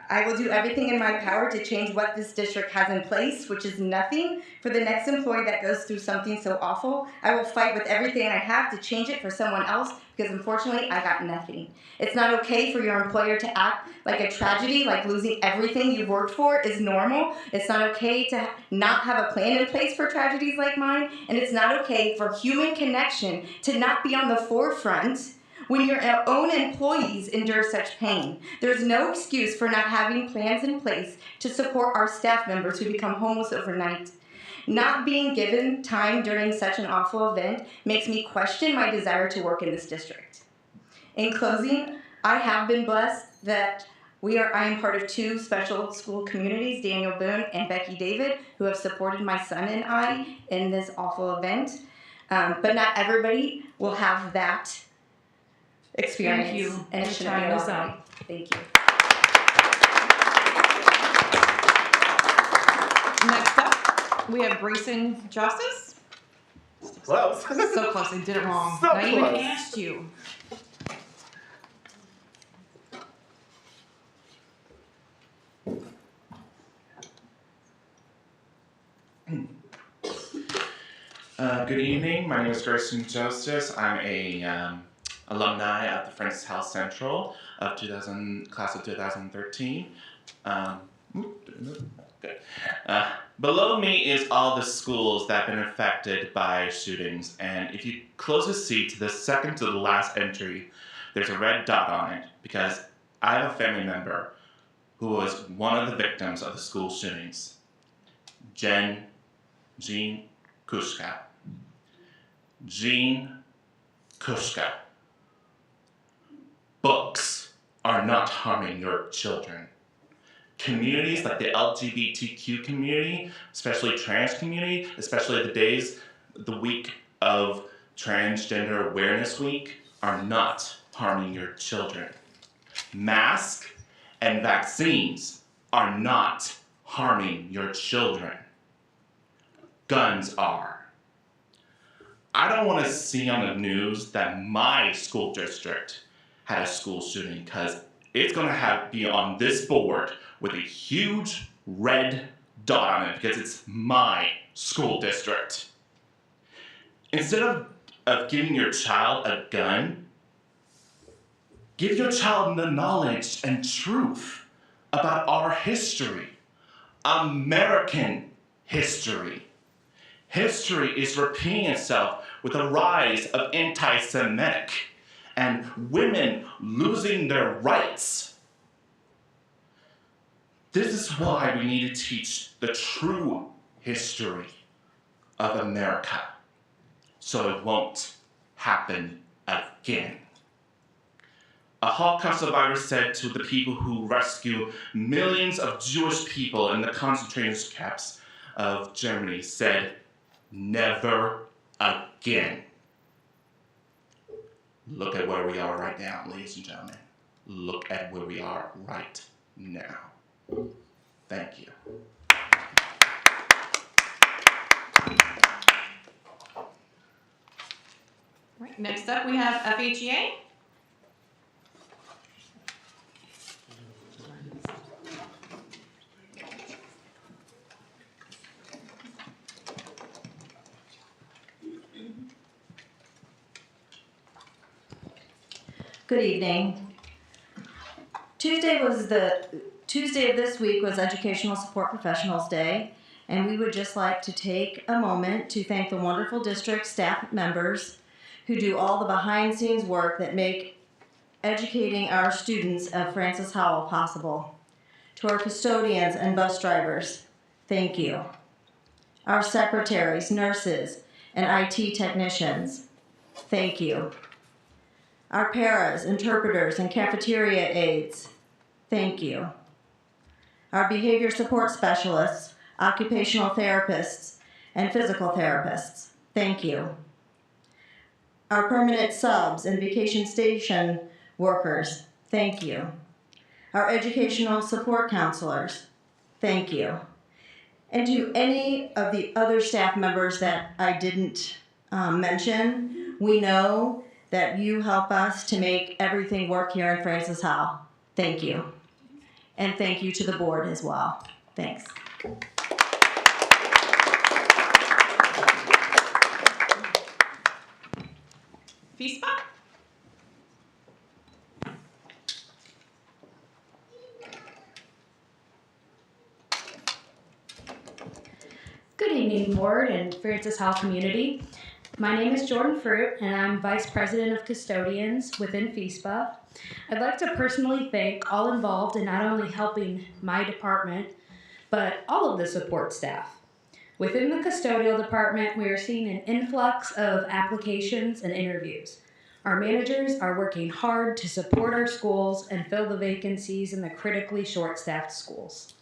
I will do everything in my power to change what this district has in place, which is nothing. For the next employee that goes through something so awful, I will fight with everything I have to change it for someone else, because unfortunately, I got nothing. It's not okay for your employer to act like a tragedy, like losing everything you've worked for is normal. It's not okay to not have a plan in place for tragedies like mine, and it's not okay for human connection to not be on the forefront when your own employees endure such pain. There's no excuse for not having plans in place to support our staff members who become homeless overnight. Not being given time during such an awful event makes me question my desire to work in this district. In closing, I have been blessed that I am part of 2 special school communities, Daniel Boone and Becky David, who have supported my son and I in this awful event. But not everybody will have that experience. Thank you. And it shouldn't be Time is allowed. up. Thank you. Next up, we have Grayson Justice. Close. So close, I did it wrong. So I even close. asked you. Good evening. My name is Grayson Justice. I'm a alumni of the Francis House Central of class of 2013. Good. Below me is all the schools that have been affected by shootings, and if you close a seat to the second to the last entry, there's a red dot on it because I have a family member who was one of the victims of the school shootings. Jean Kushka. Jean Kushka. Books are not harming your children. Communities like the LGBTQ community, especially trans community, especially the week of Transgender Awareness Week, are not harming your children. Masks and vaccines are not harming your children. Guns are. I don't want to see on the news that my school district had a school shooting, because it's going to be on this board with a huge red dot on it because it's my school district. Instead of giving your child a gun, give your child the knowledge and truth about our history, American history. History is repeating itself with the rise of anti-Semitic and women losing their rights. This is why we need to teach the true history of America, so it won't happen again. A Holocaust survivor said to the people who rescued millions of Jewish people in the concentration camps of Germany, said, "Never again." Look at where we are right now, ladies and gentlemen. Look at where we are right now. Thank you. Right, next up, we have FHEA. Good evening. Tuesday of this week was Educational Support Professionals Day, and we would just like to take a moment to thank the wonderful district staff members who do all the behind-the-scenes work that make educating our students at Francis Howell possible. To our custodians and bus drivers, thank you. Our secretaries, nurses, and IT technicians, thank you. Our paras, interpreters, and cafeteria aides, thank you. Our behavior support specialists, occupational therapists, and physical therapists, thank you. Our permanent subs and vacation station workers, thank you. Our educational support counselors, thank you. And to any of the other staff members that I didn't mention, we know that you help us to make everything work here in Francis Howell. Thank you. And thank you to the board as well. Thanks. FISPA? Good evening, board and Francis Hall community. My name is Jordan Fruit, and I'm Vice President of Custodians within FISPA. I'd like to personally thank all involved in not only helping my department, but all of the support staff. Within the custodial department, we are seeing an influx of applications and interviews. Our managers are working hard to support our schools and fill the vacancies in the critically short-staffed schools.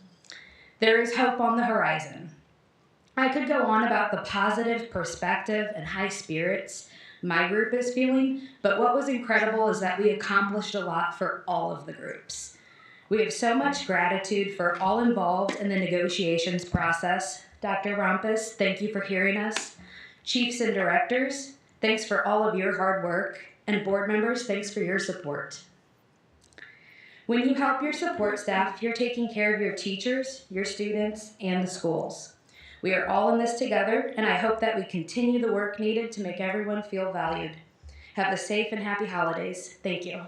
There is hope on the horizon. I could go on about the positive perspective and high spirits my group is feeling, but what was incredible is that we accomplished a lot for all of the groups. We have so much gratitude for all involved in the negotiations process. Dr. Rumpus, thank you for hearing us. Chiefs and directors, thanks for all of your hard work. And board members, thanks for your support. When you help your support staff, you're taking care of your teachers, your students, and the schools. We are all in this together, and I hope that we continue the work needed to make everyone feel valued. Have a safe and happy holidays. Thank you.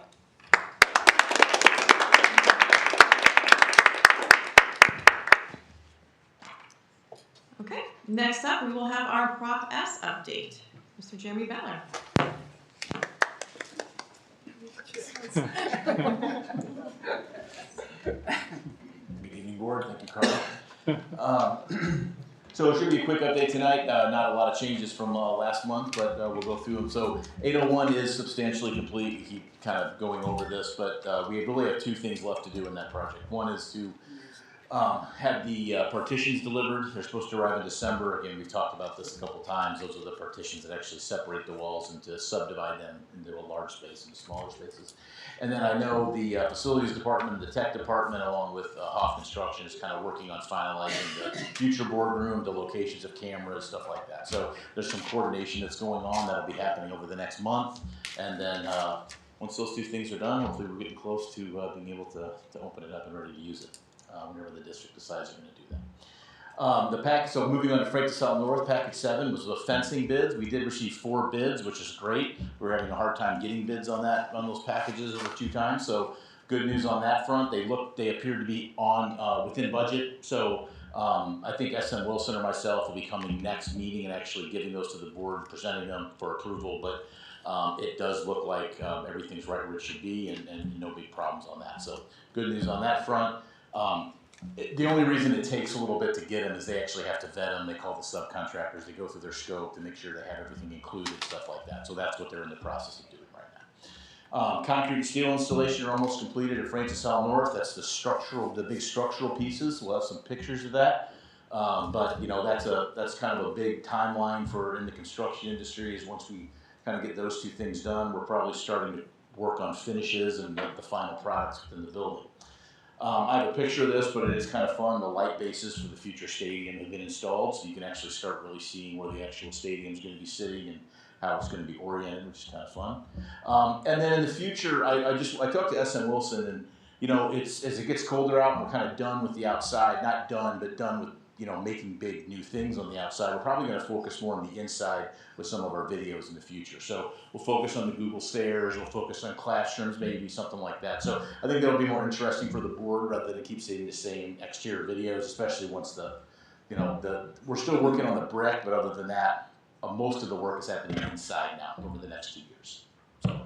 Okay, next up we will have our Prop S update. Mr. Jeremy Beller. Good evening, board. Thank you, Carl. So it should be a quick update tonight. Not a lot of changes from last month, but we'll go through them. So 801 is substantially complete. We keep kind of going over this, but we really have two things left to do in that project. One is to have the partitions delivered. They're supposed to arrive in December. Again, we've talked about this a couple times. Those are the partitions that actually separate the walls and to subdivide them into a large space into smaller spaces. And then I know the facilities department, the tech department, along with Hoff Construction is kind of working on finalizing the future boardroom, the locations of cameras, stuff like that. So there's some coordination that's going on that'll be happening over the next month. And then once those two things are done, hopefully we're getting close to being able to open it up and ready to use it whenever the district decides they're going to do that. The package, so moving on to Francis South North, package 7 was the fencing bids. We did receive 4 bids, which is great. We were having a hard time getting bids on those packages over 2 times. So good news on that front. They appeared to be on within budget. So I think SM Wilson or myself will be coming next meeting and actually giving those to the board, presenting them for approval. But it does look like everything's right where it should be, and no big problems on that. So good news on that front. The only reason it takes a little bit to get them is they actually have to vet them. They call the subcontractors. They go through their scope to make sure they have everything included, stuff like that. So that's what they're in the process of doing right now. Concrete and steel installation are almost completed at Francis Hall North. That's the big structural pieces. We'll have some pictures of that. But you know, that's kind of a big timeline in the construction industry. Is once we kind of get those 2 things done, we're probably starting to work on finishes and the final products within the building. I have a picture of this, but it is kind of fun. The light bases for the future stadium have been installed, so you can actually start really seeing where the actual stadium is going to be sitting and how it's going to be oriented, which is kind of fun. And then in the future, I talked to SM Wilson, and you know, as it gets colder out, and we're kind of done with the outside. Not done, but done with making big new things on the outside. We're probably going to focus more on the inside with some of our videos in the future. So we'll focus on the Google stairs, we'll focus on classrooms, maybe something like that. So I think that'll be more interesting for the board rather than keep seeing the same exterior videos, especially once we're still working on the brick, but other than that, most of the work is happening inside now over the next 2 years. So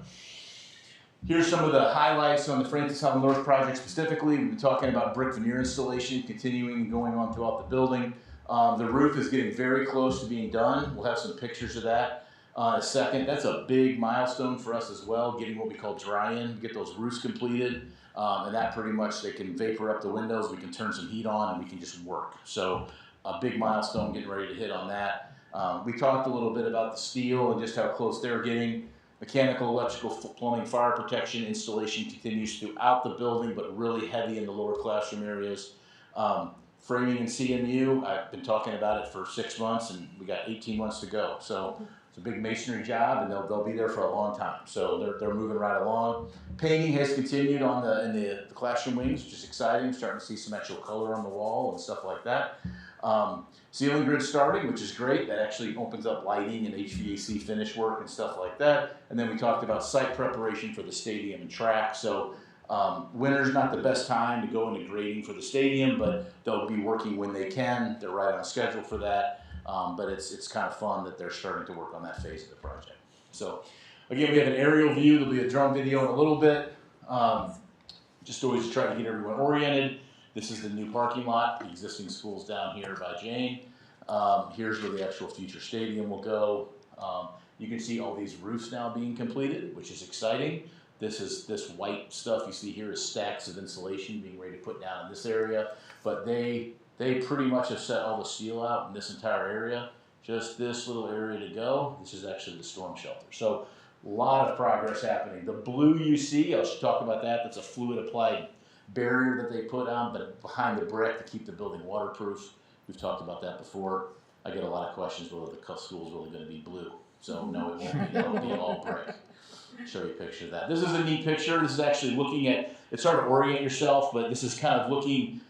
here's some of the highlights on the Francis Hall North project specifically. We've been talking about brick veneer installation continuing and going on throughout the building. The roof is getting very close to being done. We'll have some pictures of that in a second. That's a big milestone for us as well, getting what we call dry-in, get those roofs completed. And that pretty much, they can vapor up the windows, we can turn some heat on, and we can just work. So a big milestone, getting ready to hit on that. We talked a little bit about the steel and just how close they're getting. Mechanical, electrical, plumbing, fire protection installation continues throughout the building, but really heavy in the lower classroom areas. Framing and CMU, I've been talking about it for 6 months, and we got 18 months to go. So It's a big masonry job, and they'll be there for a long time. So they're moving right along. Painting has continued on in the classroom wings, which is exciting. Starting to see some actual color on the wall and stuff like that. Ceiling grid starting, which is great. That actually opens up lighting and HVAC finish work and stuff like that. And then we talked about site preparation for the stadium and track. So winter's not the best time to go into grading for the stadium, but they'll be working when they can. They're right on schedule for that. But it's kind of fun that they're starting to work on that phase of the project. So again, we have an aerial view. There'll be a drone video in a little bit. Just always try to get everyone oriented. This is the new parking lot. The existing school's down here by Jane. Here's where the actual future stadium will go. You can see all these roofs now being completed, which is exciting. This white stuff you see here is stacks of insulation being ready to put down in this area. But they pretty much have set all the steel out in this entire area. Just this little area to go. This is actually the storm shelter. So a lot of progress happening. The blue you see, I'll talk about that. That's a fluid applied barrier that they put on, but behind the brick to keep the building waterproof. We've talked about that before. I get a lot of questions whether the school is really going to be blue. So no, it won't be. It'll be all brick. I'll show you a picture of that. This is a neat picture. This is actually looking at, it's hard to orient yourself, but this is kind of looking,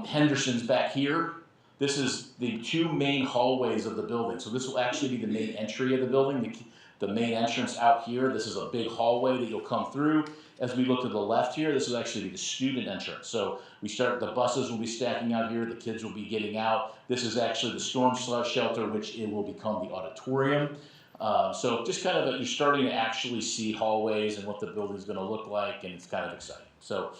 Henderson's back here. This is the two main hallways of the building. So this will actually be the main entry of the building, the main entrance out here. This is a big hallway that you'll come through. As we look to the left here, this will actually be the student entrance. So the buses will be stacking out here, the kids will be getting out. This is actually the storm shelter, which it will become the auditorium. So just kind of, you're starting to actually see hallways and what the building's gonna look like, and it's kind of exciting. So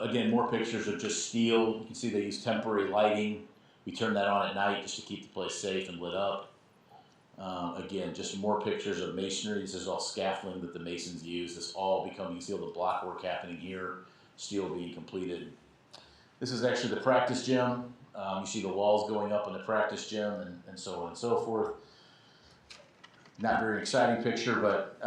again, more pictures of just steel. You can see they use temporary lighting. We turn that on at night just to keep the place safe and lit up. Again, just more pictures of masonry. This is all scaffolding that the masons use. This all you can see all the block work happening here, steel being completed. This is actually the practice gym. You see the walls going up in the practice gym and so on and so forth. Not very exciting picture, but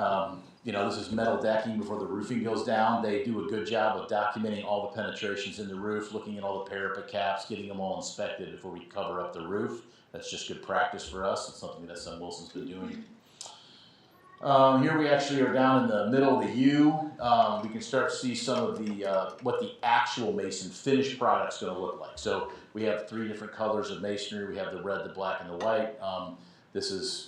this is metal decking before the roofing goes down. They do a good job of documenting all the penetrations in the roof, looking at all the parapet caps, getting them all inspected before we cover up the roof. That's just good practice for us. It's something that Sun Wilson's been doing. Here we actually are down in the middle of the U. We can start to see some of the what the actual mason finished product's going to look like. So we have 3 different colors of masonry. We have the red, the black, and the white. This is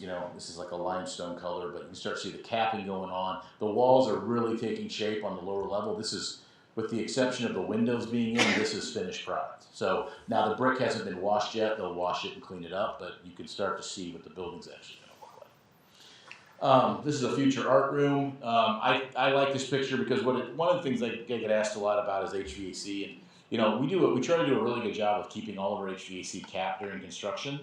like a limestone color, but you can start to see the capping going on. The walls are really taking shape on the lower level. This is, with the exception of the windows being in, this is finished product. So now the brick hasn't been washed yet. They'll wash it and clean it up, but you can start to see what the building's actually going to look like. This is a future art room. I like this picture because one of the things I get asked a lot about is HVAC, and we try to do a really good job of keeping all of our HVAC capped during construction.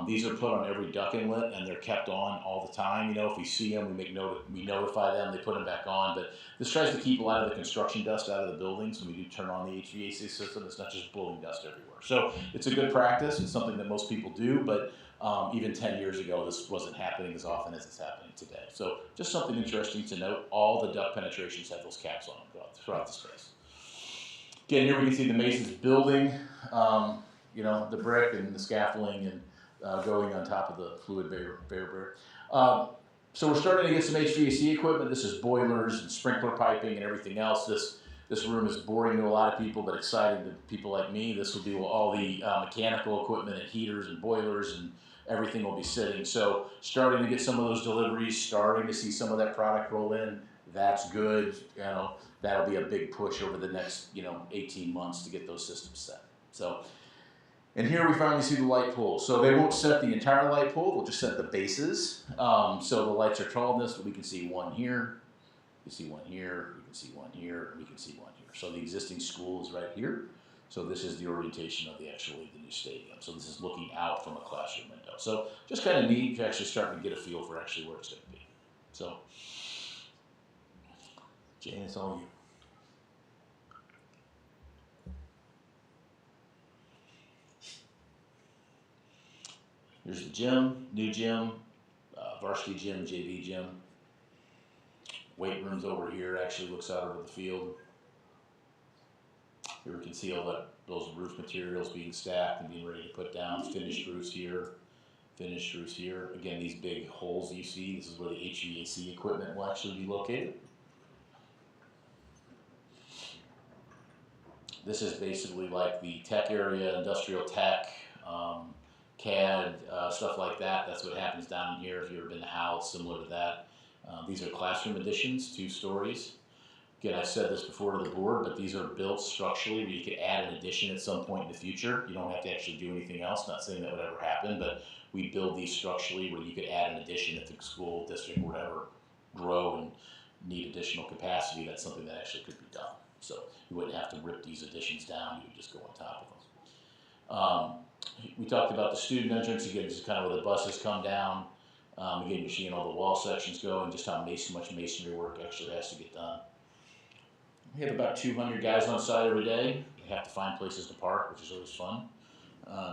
These are put on every duct inlet, and they're kept on all the time. If we see them, we notify them. They put them back on. But this tries to keep a lot of the construction dust out of the buildings when we do turn on the HVAC system. It's not just blowing dust everywhere. So it's a good practice. It's something that most people do. But even 10 years ago, this wasn't happening as often as it's happening today. So just something interesting to note. All the duct penetrations have those caps on them throughout the space. Again, here we can see the masons building, the brick and the scaffolding and going on top of the fluid barrier. So we're starting to get some HVAC equipment. This is boilers and sprinkler piping and everything else. This room is boring to a lot of people, but exciting to people like me. This will be all the mechanical equipment and heaters and boilers, and everything will be sitting. So starting to get some of those deliveries, starting to see some of that product roll in. That's good. That'll be a big push over the next 18 months to get those systems set. So. And here we finally see the light pole. So they won't set the entire light pole, they'll just set the bases. So the lights are tall in this, but we can see one here, you see one here, we can see one here, and we can see one here. So the existing school is right here. So this is the orientation of the new stadium. So this is looking out from a classroom window. So just kind of neat to actually start to get a feel for actually where it's going to be. So, Jane, it's all you. Here's the gym, new gym, varsity gym, JV gym. Weight room's over here, actually looks out over the field. Here we can see all those roof materials being stacked and being ready to put down. Finished roofs here. Finished roofs here. Again, these big holes you see, this is where the HVAC equipment will actually be located. This is basically like the tech area, industrial tech, CAD, stuff like that. That's what happens down here. If you've ever been to Howell, it's similar to that. These are classroom additions, 2 stories. Again, I've said this before to the board, but these are built structurally where you could add an addition at some point in the future. You don't have to actually do anything else. Not saying that would ever happen, but we build these structurally where you could add an addition if the school, district, whatever, grow and need additional capacity. That's something that actually could be done. So you wouldn't have to rip these additions down. You would just go on top of them. We talked about the student entrance. Again, just kind of where the buses come down. Again, you're seeing all the wall sections go and just how much masonry work actually has to get done. We have about 200 guys on site every day. They have to find places to park, which is always fun.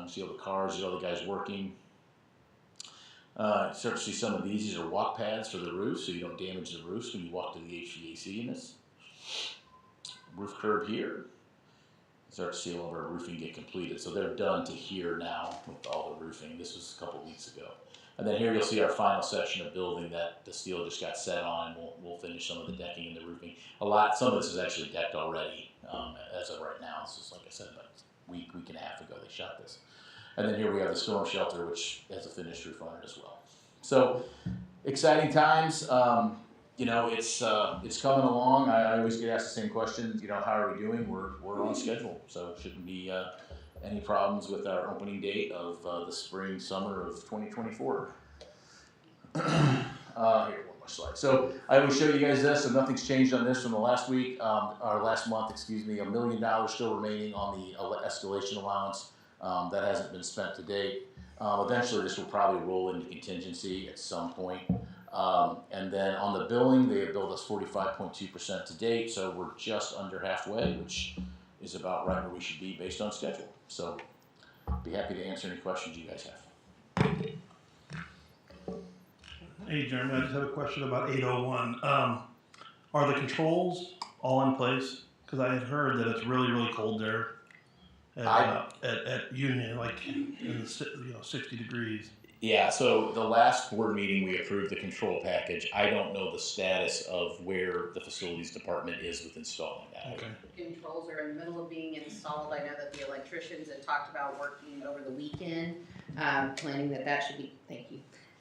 See all the cars, see all the guys working. Start to see some of these. These are walk pads for the roof, so you don't damage the roofs when you walk to the HVAC units. Roof curb here. Start to see all of our roofing get completed. So they're done to here now with all the roofing. This was a couple weeks ago. And then here you'll see our final section of building that the steel just got set on, and we'll finish some of the decking and the roofing. Some of this is actually decked already as of right now. This is, like I said, about a week and a half ago they shot this. And then here we have the storm shelter, which has a finished roof on it as well. So exciting times. You know, it's coming along. I always get asked the same question. You know, how are we doing? We're on schedule, so shouldn't be any problems with our opening date of the spring summer of 2024. Here, one more slide. So I always show you guys this, so nothing's changed on this from the last week, or last month, excuse me. $1 million still remaining on the escalation allowance. That hasn't been spent to date. Eventually this will probably roll into contingency at some point. And then on the billing, they have billed us 45.2% to date, so we're just under halfway, which is about right where we should be based on schedule. So be happy to answer any questions you guys have. Hey Jeremy, I just have a question about 801. Are the controls all in place? Because I had heard that it's really, really cold there at Union, like in the 60 degrees. Yeah, so the last board meeting we approved the control package. I don't know the status of where the facilities department is with installing that. Okay. Controls are in the middle of being installed. I know that the electricians had talked about working over the weekend, planning that should be,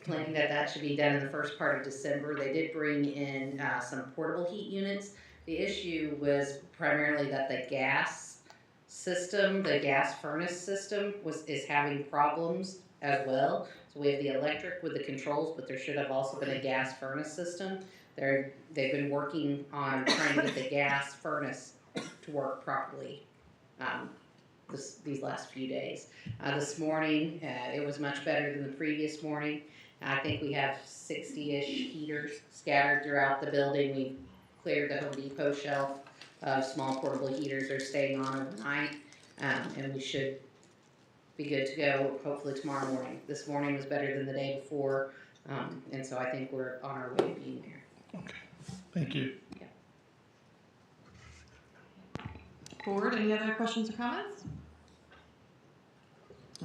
planning that should be done in the first part of December. They did bring in some portable heat units. The issue was primarily that the gas system, the gas furnace system is having problems as well. So we have the electric with the controls, but there should have also been a gas furnace system. They've been working on trying to get the gas furnace to work properly these last few days. This morning, it was much better than the previous morning. I think we have 60-ish heaters scattered throughout the building. We cleared the Home Depot shelf of small portable heaters. They're staying on overnight, and we should be good to go hopefully tomorrow morning. This morning was better than the day before, and so I think we're on our way to being there. Okay, thank you. Yeah. Board, any other questions or comments?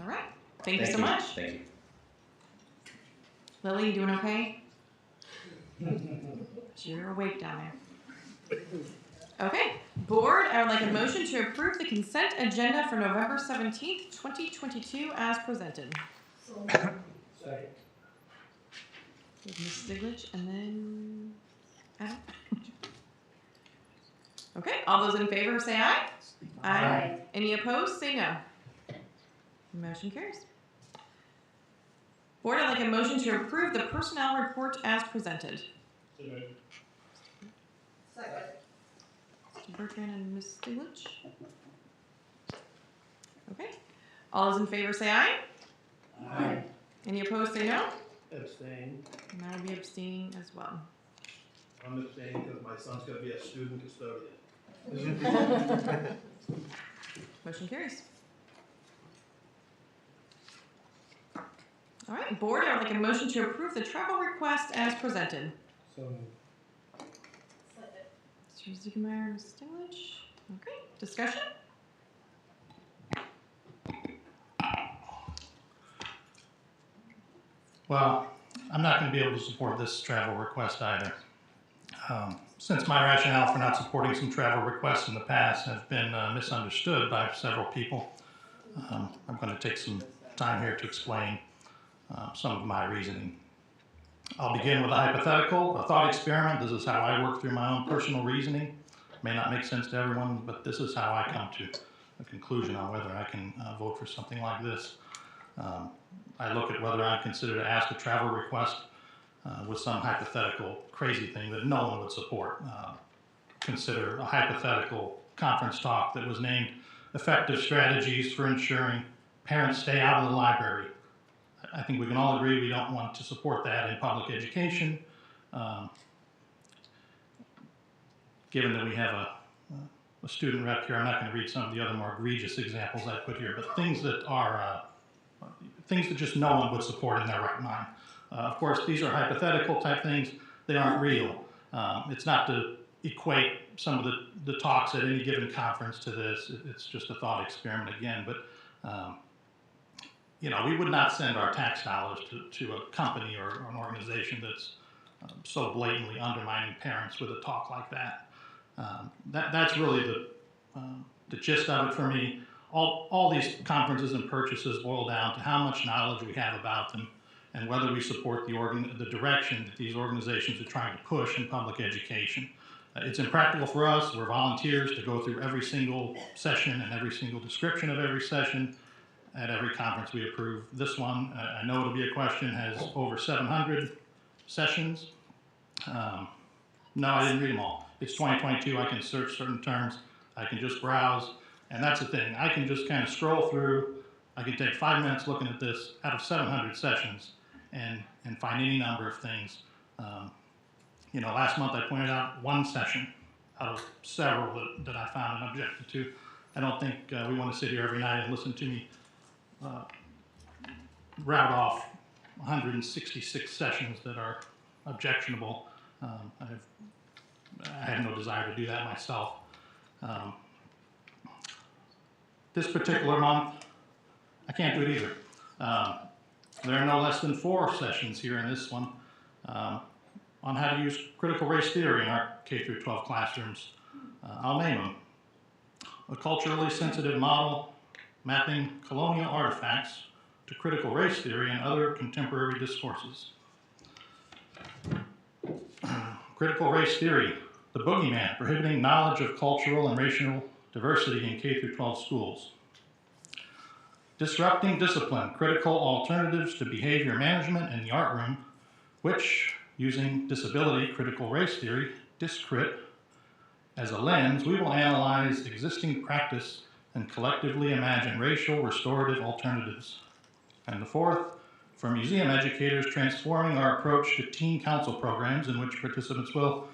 All right, thank you so much. Thank you. Lily, you doing okay? You're awake down there. Okay, board, I would like a motion to approve the consent agenda for November 17th, 2022 as presented. Second. With Ms. Stiglich and then Adam. Okay, all those in favor say aye. Aye. Any opposed, say no. Motion carries. Board, I'd like a motion to approve the personnel report as presented. Second. Mr. Bertrand and Ms. Stiglich. Okay. All those in favor say aye. Aye. Any opposed say no. Abstain. And I will be abstaining as well. I'm abstaining because my son's going to be a student custodian. Motion carries. All right, board, I would like a motion to approve the travel request as presented. So moved. Mr. Ziegemeier, Ms. Stiglich. Okay, discussion? Well, I'm not going to be able to support this travel request either. Since my rationale for not supporting some travel requests in the past have been misunderstood by several people, I'm going to take some time here to explain some of my reasoning. I'll begin with a hypothetical, a thought experiment. This is how I work through my own personal reasoning. May not make sense to everyone, but this is how I come to a conclusion on whether I can vote for something like this. I look at whether I'm considered to ask a travel request with some hypothetical crazy thing that no one would support. Consider a hypothetical conference talk that was named Effective Strategies for Ensuring Parents Stay Out of the Library. I think we can all agree we don't want to support that in public education. Given that we have a student rep here, I'm not going to read some of the other more egregious examples I put here, but things that are things that just no one would support in their right mind. Of course, these are hypothetical type things. They aren't real. It's not to equate some of the talks at any given conference to this. It's just a thought experiment again. But you know, we would not send our tax dollars to a company or an organization that's so blatantly undermining parents with a talk like that. That's really the gist of it for me. All these conferences and purchases boil down to how much knowledge we have about them and whether we support the direction that these organizations are trying to push in public education. It's impractical for us. We're volunteers to go through every single session and every single description of every session at every conference we approve. This one, I know it'll be a question, has over 700 sessions. No, I didn't read them all. It's 2022, I can search certain terms, I can just browse, and that's the thing. I can just kind of scroll through, I can take 5 minutes looking at this out of 700 sessions and find any number of things. You know, last month I pointed out one session out of several that I found and objected to. I don't think we want to sit here every night and listen to me route off 166 sessions that are objectionable. I have no desire to do that myself. This particular month, I can't do it either. There are no less than 4 sessions here in this one on how to use critical race theory in our K-12 classrooms. I'll name them. A culturally sensitive model mapping colonial artifacts to critical race theory and other contemporary discourses. Critical race theory, the boogeyman, prohibiting knowledge of cultural and racial diversity in K-12 schools. Disrupting discipline, critical alternatives to behavior management in the art room, which, using disability critical race theory, discrit, as a lens, we will analyze existing practice and collectively imagine racial restorative alternatives. And the 4th, for museum educators, transforming our approach to teen council programs in which participants will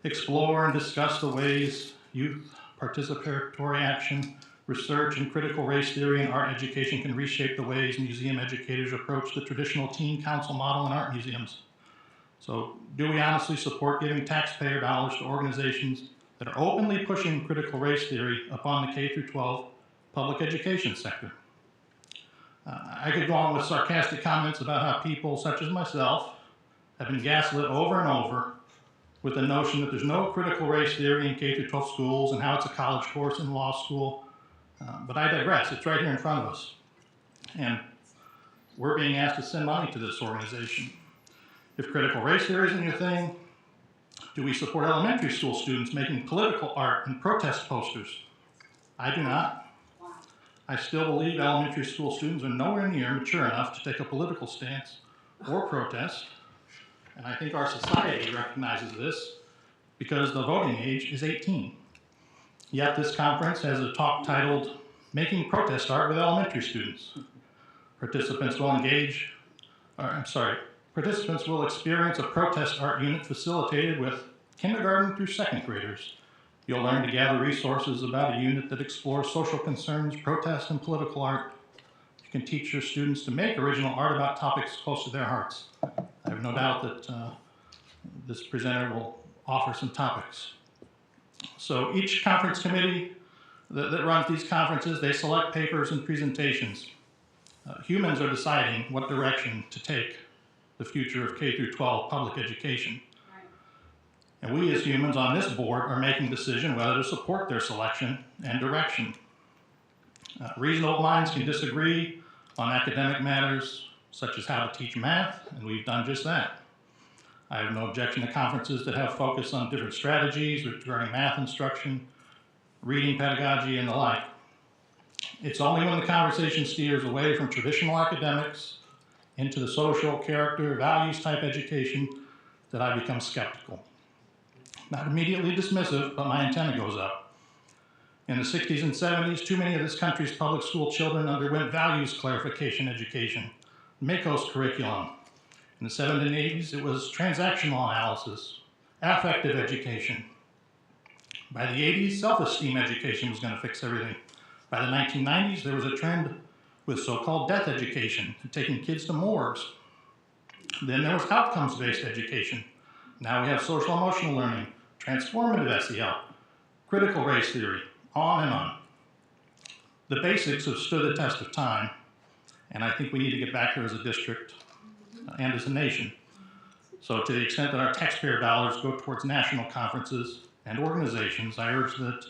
explore and discuss the ways youth participatory action, research, and critical race theory and art education can reshape the ways museum educators approach the traditional teen council model in art museums. So, do we honestly support giving taxpayer dollars to organizations that are openly pushing critical race theory upon the K-12 public education sector? I could go on with sarcastic comments about how people such as myself have been gaslit over and over with the notion that there's no critical race theory in K-12 schools and how it's a college course in law school. But I digress. It's right here in front of us. And we're being asked to send money to this organization. If critical race theory isn't your thing, do we support elementary school students making political art and protest posters? I do not. I still believe elementary school students are nowhere near mature enough to take a political stance or protest. And I think our society recognizes this because the voting age is 18. Yet this conference has a talk titled, Making Protest Art with Elementary Students. Participants will experience a protest art unit facilitated with kindergarten through 2nd graders. You'll learn to gather resources about a unit that explores social concerns, protest, and political art. You can teach your students to make original art about topics close to their hearts. I have no doubt that this presenter will offer some topics. So each conference committee that runs these conferences, they select papers and presentations. Humans are deciding what direction to take the future of K through 12 public education. And we as humans on this board are making a decision whether to support their selection and direction. Reasonable minds can disagree on academic matters such as how to teach math, and we've done just that. I have no objection to conferences that have focus on different strategies regarding math instruction, reading pedagogy, and the like. It's only when the conversation steers away from traditional academics into the social, character, values type education that I become skeptical. Not immediately dismissive, but my antenna goes up. In the 60s and 70s, too many of this country's public school children underwent values clarification education, MACOS curriculum. In the 70s and 80s, it was transactional analysis, affective education. By the 80s, self-esteem education was going to fix everything. By the 1990s, there was a trend with so-called death education, taking kids to morgues. Then there was outcomes-based education. Now we have social emotional learning, transformative SEL, critical race theory, on and on. The basics have stood the test of time, and I think we need to get back there as a district and as a nation. So to the extent that our taxpayer dollars go towards national conferences and organizations, I urge that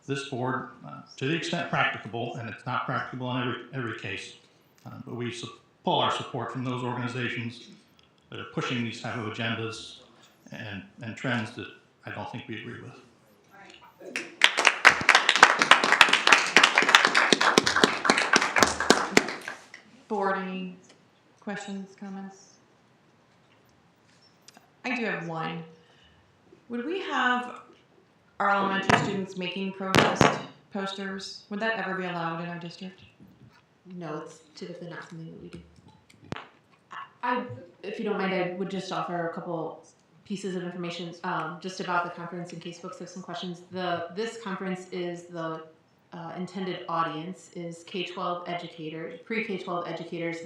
this board, to the extent practicable, and it's not practicable in every case, but we pull our support from those organizations that are pushing these type of agendas and trends that I don't think we agree with. Board, any questions, comments? I do have one. Would we have our elementary students making protest posters? Would that ever be allowed in our district? No, it's typically not something that we do. If you don't mind, I would just offer a couple pieces of information just about the conference in case folks have some questions. This conference is the intended audience is K-12 educators, pre-K-12 educators.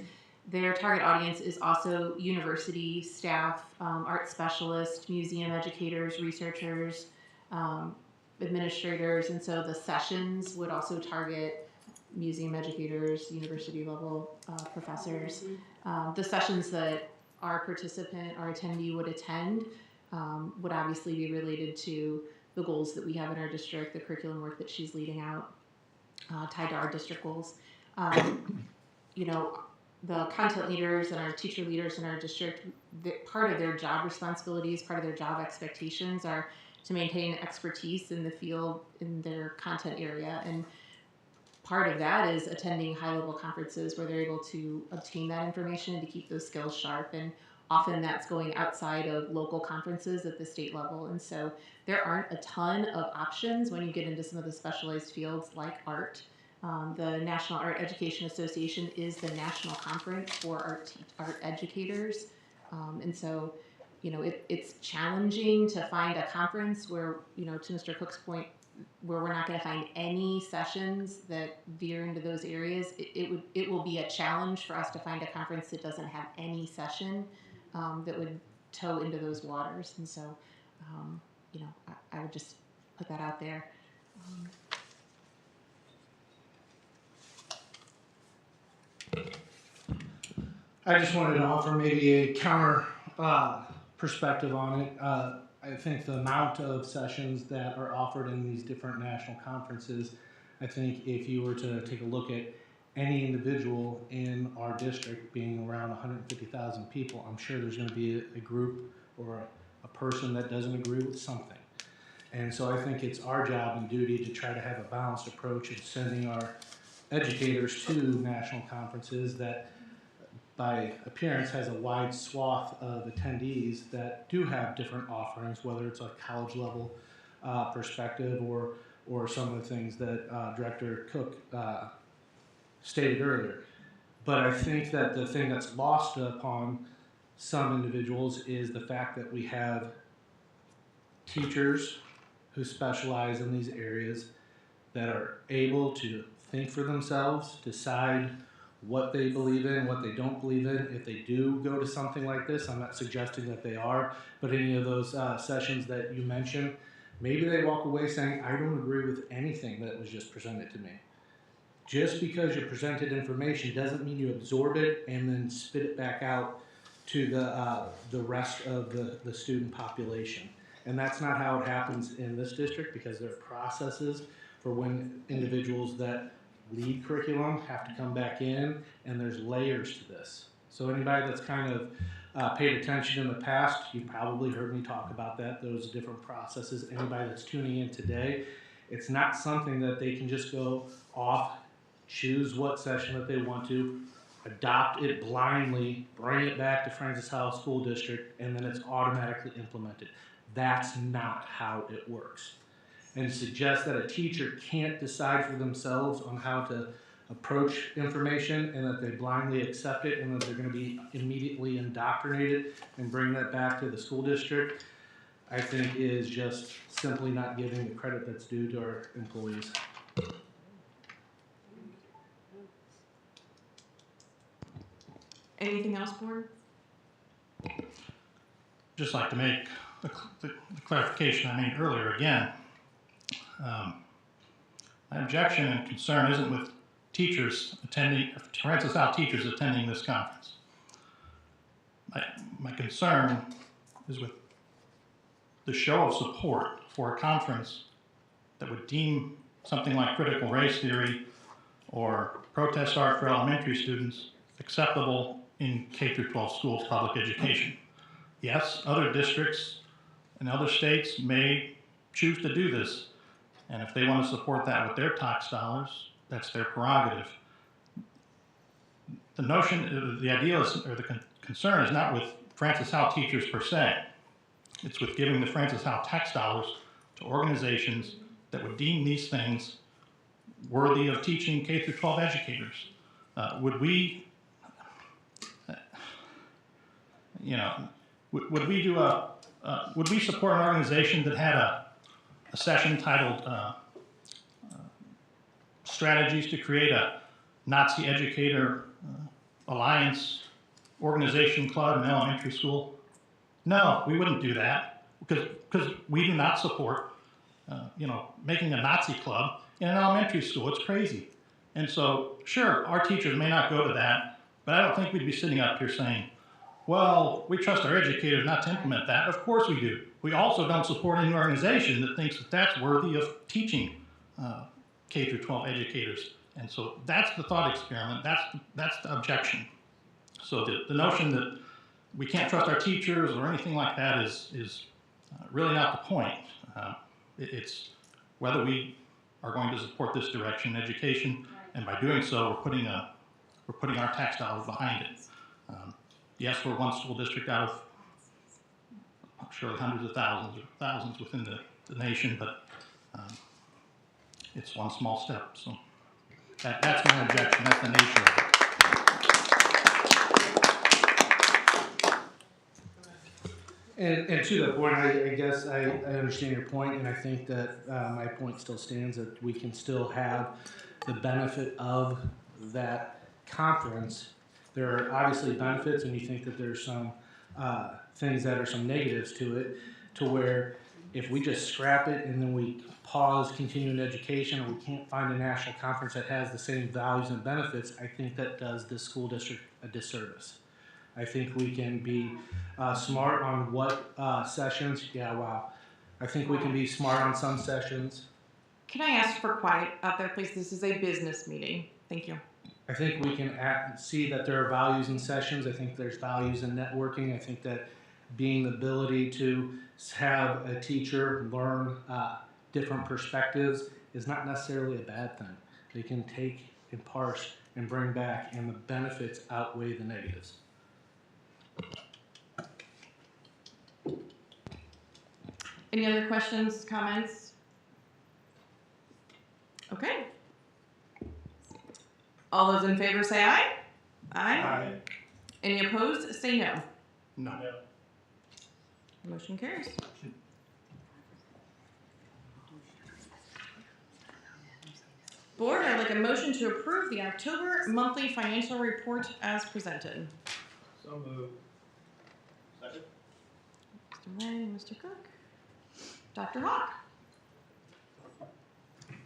Their target audience is also university staff, art specialists, museum educators, researchers, administrators, and so the sessions would also target museum educators, university level professors. The sessions that our participant, our attendee would attend would obviously be related to the goals that we have in our district, the curriculum work that she's leading out, tied to our district goals. You know, the content leaders and our teacher leaders in our district, part of their job responsibilities, part of their job expectations are to maintain expertise in the field in their content area. And part of that is attending high-level conferences where they're able to obtain that information and to keep those skills sharp. And often that's going outside of local conferences at the state level. And so there aren't a ton of options when you get into some of the specialized fields like art. The National Art Education Association is the national conference for art educators. And so, you know, it's challenging to find a conference where, you know, to Mr. Cook's point, where we're not going to find any sessions that veer into those areas. It will be a challenge for us to find a conference that doesn't have any session that would toe into those waters. And so, you know, I would just put that out there. I just wanted to offer maybe a counter perspective on it. I think the amount of sessions that are offered in these different national conferences, I think if you were to take a look at any individual in our district being around 150,000 people, I'm sure there's going to be a group or a person that doesn't agree with something. And so I think it's our job and duty to try to have a balanced approach in sending our educators to national conferences that by appearance has a wide swath of attendees that do have different offerings, whether it's a college level perspective or some of the things that Director Cook stated earlier. But I think that the thing that's lost upon some individuals is the fact that we have teachers who specialize in these areas that are able to think for themselves, decide what they believe in, what they don't believe in. If they do go to something like this, I'm not suggesting that they are, but any of those sessions that you mentioned, maybe they walk away saying, I don't agree with anything that was just presented to me. Just because you're presented information doesn't mean you absorb it and then spit it back out to the rest of the student population. And that's not how it happens in this district, because there are processes for when individuals that lead curriculum have to come back in, and there's layers to this. So anybody that's kind of paid attention in the past, you probably heard me talk about that, those different processes. Anybody that's tuning in today, it's not something that they can just go off, choose what session that they want to, adopt it blindly, bring it back to Francis Howell School District, and then it's automatically implemented. That's not how it works. And to suggest that a teacher can't decide for themselves on how to approach information and that they blindly accept it and that they're going to be immediately indoctrinated and bring that back to the school district, I think is just simply not giving the credit that's due to our employees. Anything else, board? Just like to make the clarification I made earlier again. My objection and concern isn't with teachers attending, Francis Howell teachers attending this conference. My concern is with the show of support for a conference that would deem something like critical race theory or protest art for elementary students acceptable in K-12 schools public education. Yes, other districts and other states may choose to do this, and if they want to support that with their tax dollars, that's their prerogative. The notion, the idea is, or the concern is not with Francis Howell teachers per se. It's with giving the Francis Howell tax dollars to organizations that would deem these things worthy of teaching K-12 educators. Would we, would we do would we support an organization that had a session titled Strategies to Create a Nazi Educator Alliance Organization Club in Elementary School? No, we wouldn't do that because we do not support making a Nazi club in an elementary school. It's crazy. And so, sure, our teachers may not go to that, but I don't think we'd be sitting up here saying, well, we trust our educators not to implement that. Of course we do. We also don't support any organization that thinks that that's worthy of teaching K-12 educators. And so that's the thought experiment. That's the objection. So the notion that we can't trust our teachers or anything like that is really not the point. It's whether we are going to support this direction in education, and by doing so, we're putting our tax dollars behind it. Yes, we're one school district out of, I'm sure, hundreds of thousands within the nation, but it's one small step. So that's my objection. That's the nature of it. And to that point, I guess I understand your point, and I think that my point still stands, that we can still have the benefit of that conference. There are obviously benefits, and you think that there's some things that are some negatives to it, to where if we just scrap it and then we pause continuing education, or we can't find a national conference that has the same values and benefits, I think that does this school district a disservice. I think we can be smart on what sessions. Yeah, wow. I think we can be smart on some sessions. Can I ask for quiet out there, please? This is a business meeting. Thank you. I think we can see that there are values in sessions. I think there's values in networking. I think that being the ability to have a teacher learn different perspectives is not necessarily a bad thing. They can take and parse and bring back, and the benefits outweigh the negatives. Any other questions, comments? Okay. All those in favor say aye. Aye. Aye. Any opposed, say no. No. Motion carries. Board, I'd like a motion to approve the October monthly financial report as presented. So moved. Second. Mr. Ray and Mr. Cook. Dr. Hawk.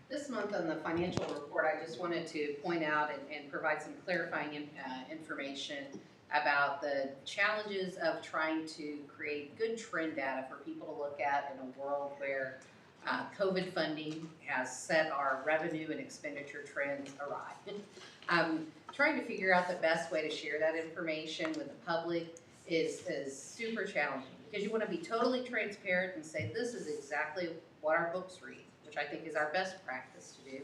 This month on the financial report, I just wanted to point out and provide some clarifying information about the challenges of trying to create good trend data for people to look at in a world where COVID funding has set our revenue and expenditure trends awry. Trying to figure out the best way to share that information with the public is super challenging, because you want to be totally transparent and say this is exactly what our books read, which I think is our best practice to do.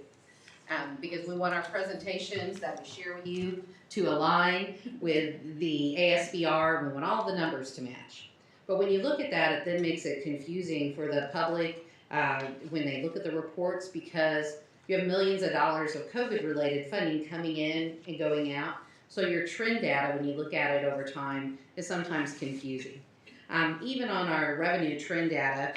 Because we want our presentations that we share with you to align with the ASBR, and we want all the numbers to match. But when you look at that, it then makes it confusing for the public when they look at the reports, because you have millions of dollars of COVID-related funding coming in and going out. So your trend data, when you look at it over time, is sometimes confusing. Even on our revenue trend data,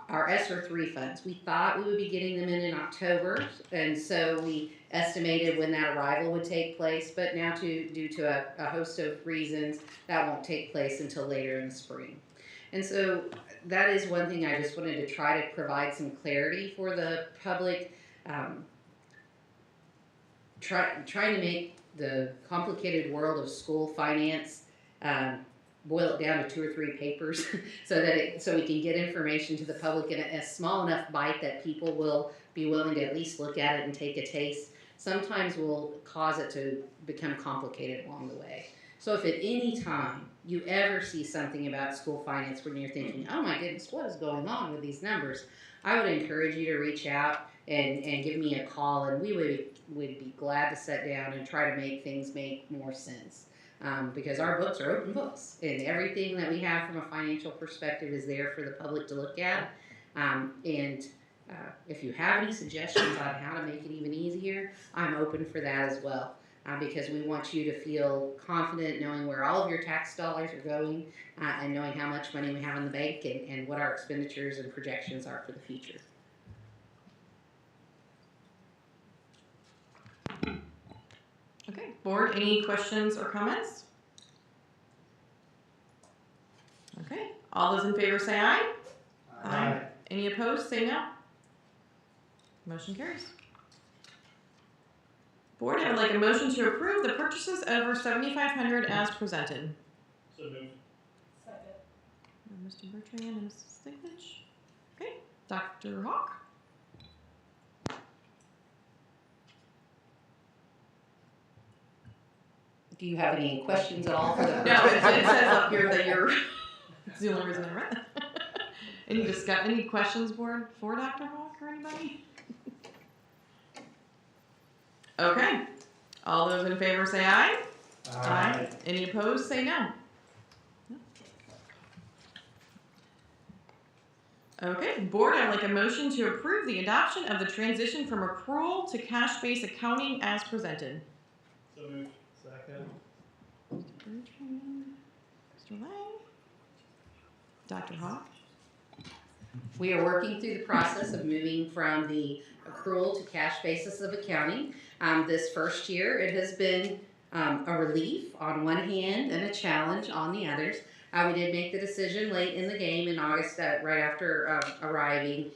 our ESSER 3 funds, we thought we would be getting them in October, and so we estimated when that arrival would take place, but now due to a host of reasons, that won't take place until later in the spring. And so that is one thing I just wanted to try to provide some clarity for the public, trying to make the complicated world of school finance boil it down to 2 or 3 papers so we can get information to the public in a small enough bite that people will be willing to at least look at it and take a taste. Sometimes will cause it to become complicated along the way. So if at any time you ever see something about school finance when you're thinking, oh my goodness, what is going on with these numbers, I would encourage you to reach out and give me a call, and we would be glad to sit down and try to make things make more sense. Because our books are open books, and everything that we have from a financial perspective is there for the public to look at. If you have any suggestions on how to make it even easier, I'm open for that as well. Because we want you to feel confident knowing where all of your tax dollars are going, and knowing how much money we have in the bank, and what our expenditures and projections are for the future. Okay, board, any questions or comments? Okay, all those in favor say aye. Aye. Any opposed, say no. Motion carries. Board, I would like a motion to approve the purchases over $7,500 as presented. So moved. Second. Mr. Bertrand and Mrs. Stiglitz. Okay, Dr. Hawk. Do you have any questions at all for the No, it says up here that you're, it's the only reason I read it. Any questions, board, for Dr. Hawk or anybody? Okay. All those in favor say aye. Aye. Any opposed, say no. Okay, board, I would like a motion to approve the adoption of the transition from accrual to cash-based accounting as presented. So moved. Second. Mr. Bertrand, Mr. Lang, Dr. Hawk. We are working through the process of moving from the accrual to cash basis of accounting. This first year, it has been a relief on one hand and a challenge on the others. We did make the decision late in the game in August, right after arriving.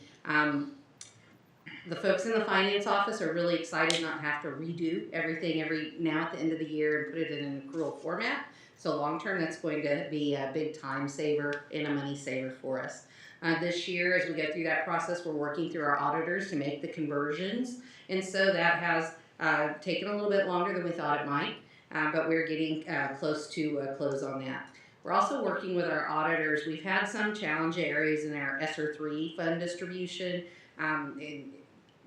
The folks in the finance office are really excited not to have to redo everything every now at the end of the year and put it in an accrual format. So long term, that's going to be a big time saver and a money saver for us. This year, as we go through that process, we're working through our auditors to make the conversions. And so that has taken a little bit longer than we thought it might, but we're getting close to a close on that. We're also working with our auditors. We've had some challenge areas in our ESSER 3 fund distribution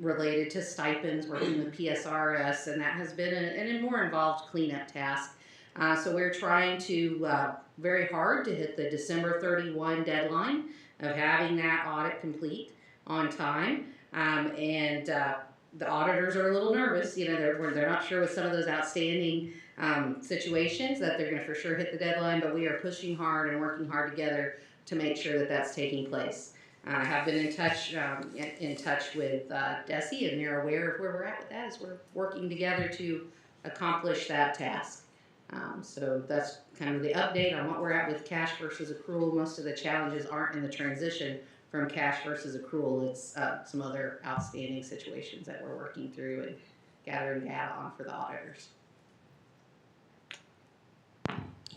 related to stipends, working with PSRS, and that has been a more involved cleanup task. So we're trying to very hard to hit the December 31 deadline of having that audit complete on time. The auditors are a little nervous. You know, they're not sure with some of those outstanding situations that they're going to for sure hit the deadline, but we are pushing hard and working hard together to make sure that that's taking place. I have been in touch with DESE, and they're aware of where we're at with that as we're working together to accomplish that task. So that's kind of the update on what we're at with cash versus accrual. Most of the challenges aren't in the transition from cash versus accrual. It's some other outstanding situations that we're working through and gathering data on for the auditors.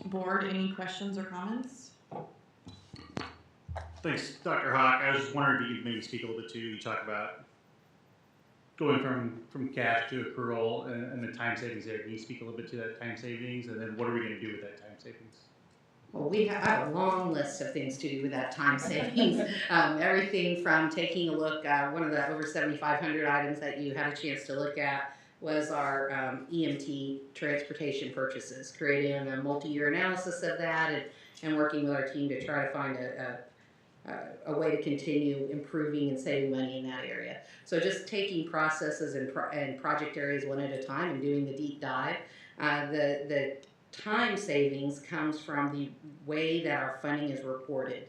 Board, any questions or comments? Thanks, Dr. Hawk. I was just wondering if you could maybe speak a little bit too. You talk about going from cash to accrual and the time savings there. Can you speak a little bit to that time savings, and then what are we going to do with that time savings? Well, we have a long list of things to do with that time savings. Everything from taking a look, one of the over 7,500 items that you had a chance to look at was our EMT transportation purchases, creating a multi-year analysis of that and working with our team to try to find a way to continue improving and saving money in that area. So just taking processes and project areas one at a time and doing the deep dive. The time savings comes from the way that our funding is reported.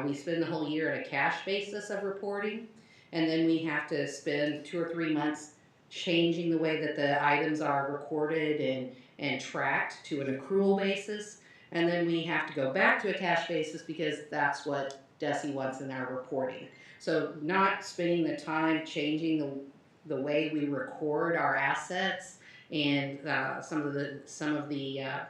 We spend the whole year on a cash basis of reporting, and then we have to spend 2 or 3 months changing the way that the items are recorded and tracked to an accrual basis, and then we have to go back to a cash basis because that's what DESE wants in our reporting. So not spending the time changing the way we record our assets and some of the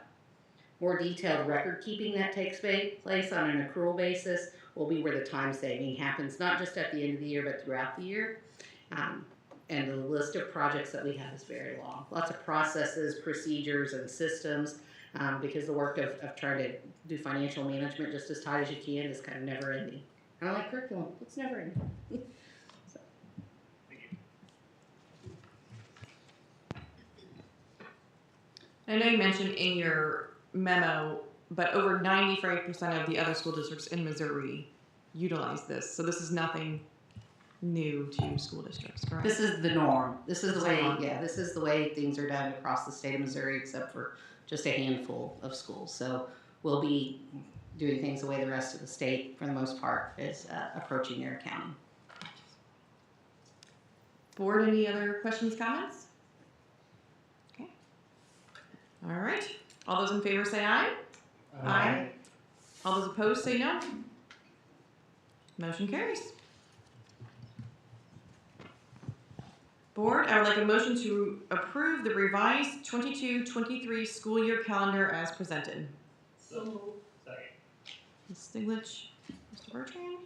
more detailed record keeping that takes place on an accrual basis will be where the time saving happens, not just at the end of the year, but throughout the year. And the list of projects that we have is very long. Lots of processes, procedures, and systems, because the work of trying to do financial management just as tight as you can is kind of never ending. I like curriculum, it's never ending. So. I know you mentioned in your memo, but over 95% of the other school districts in Missouri utilize this. So this is nothing new to school districts, correct? This is the norm. This is the way, yeah, this is the way things are done across the state of Missouri, except for just a handful of schools. So we'll be doing things the way the rest of the state, for the most part, is approaching their accounting. Board, any other questions, comments? Okay. All right. All those in favor say aye. Aye. All those opposed say no. Motion carries. Board, I would like a motion to approve the revised 22-23 school year calendar as presented. So moved. Second. Ms. Stiglich, Mr. Bertrand,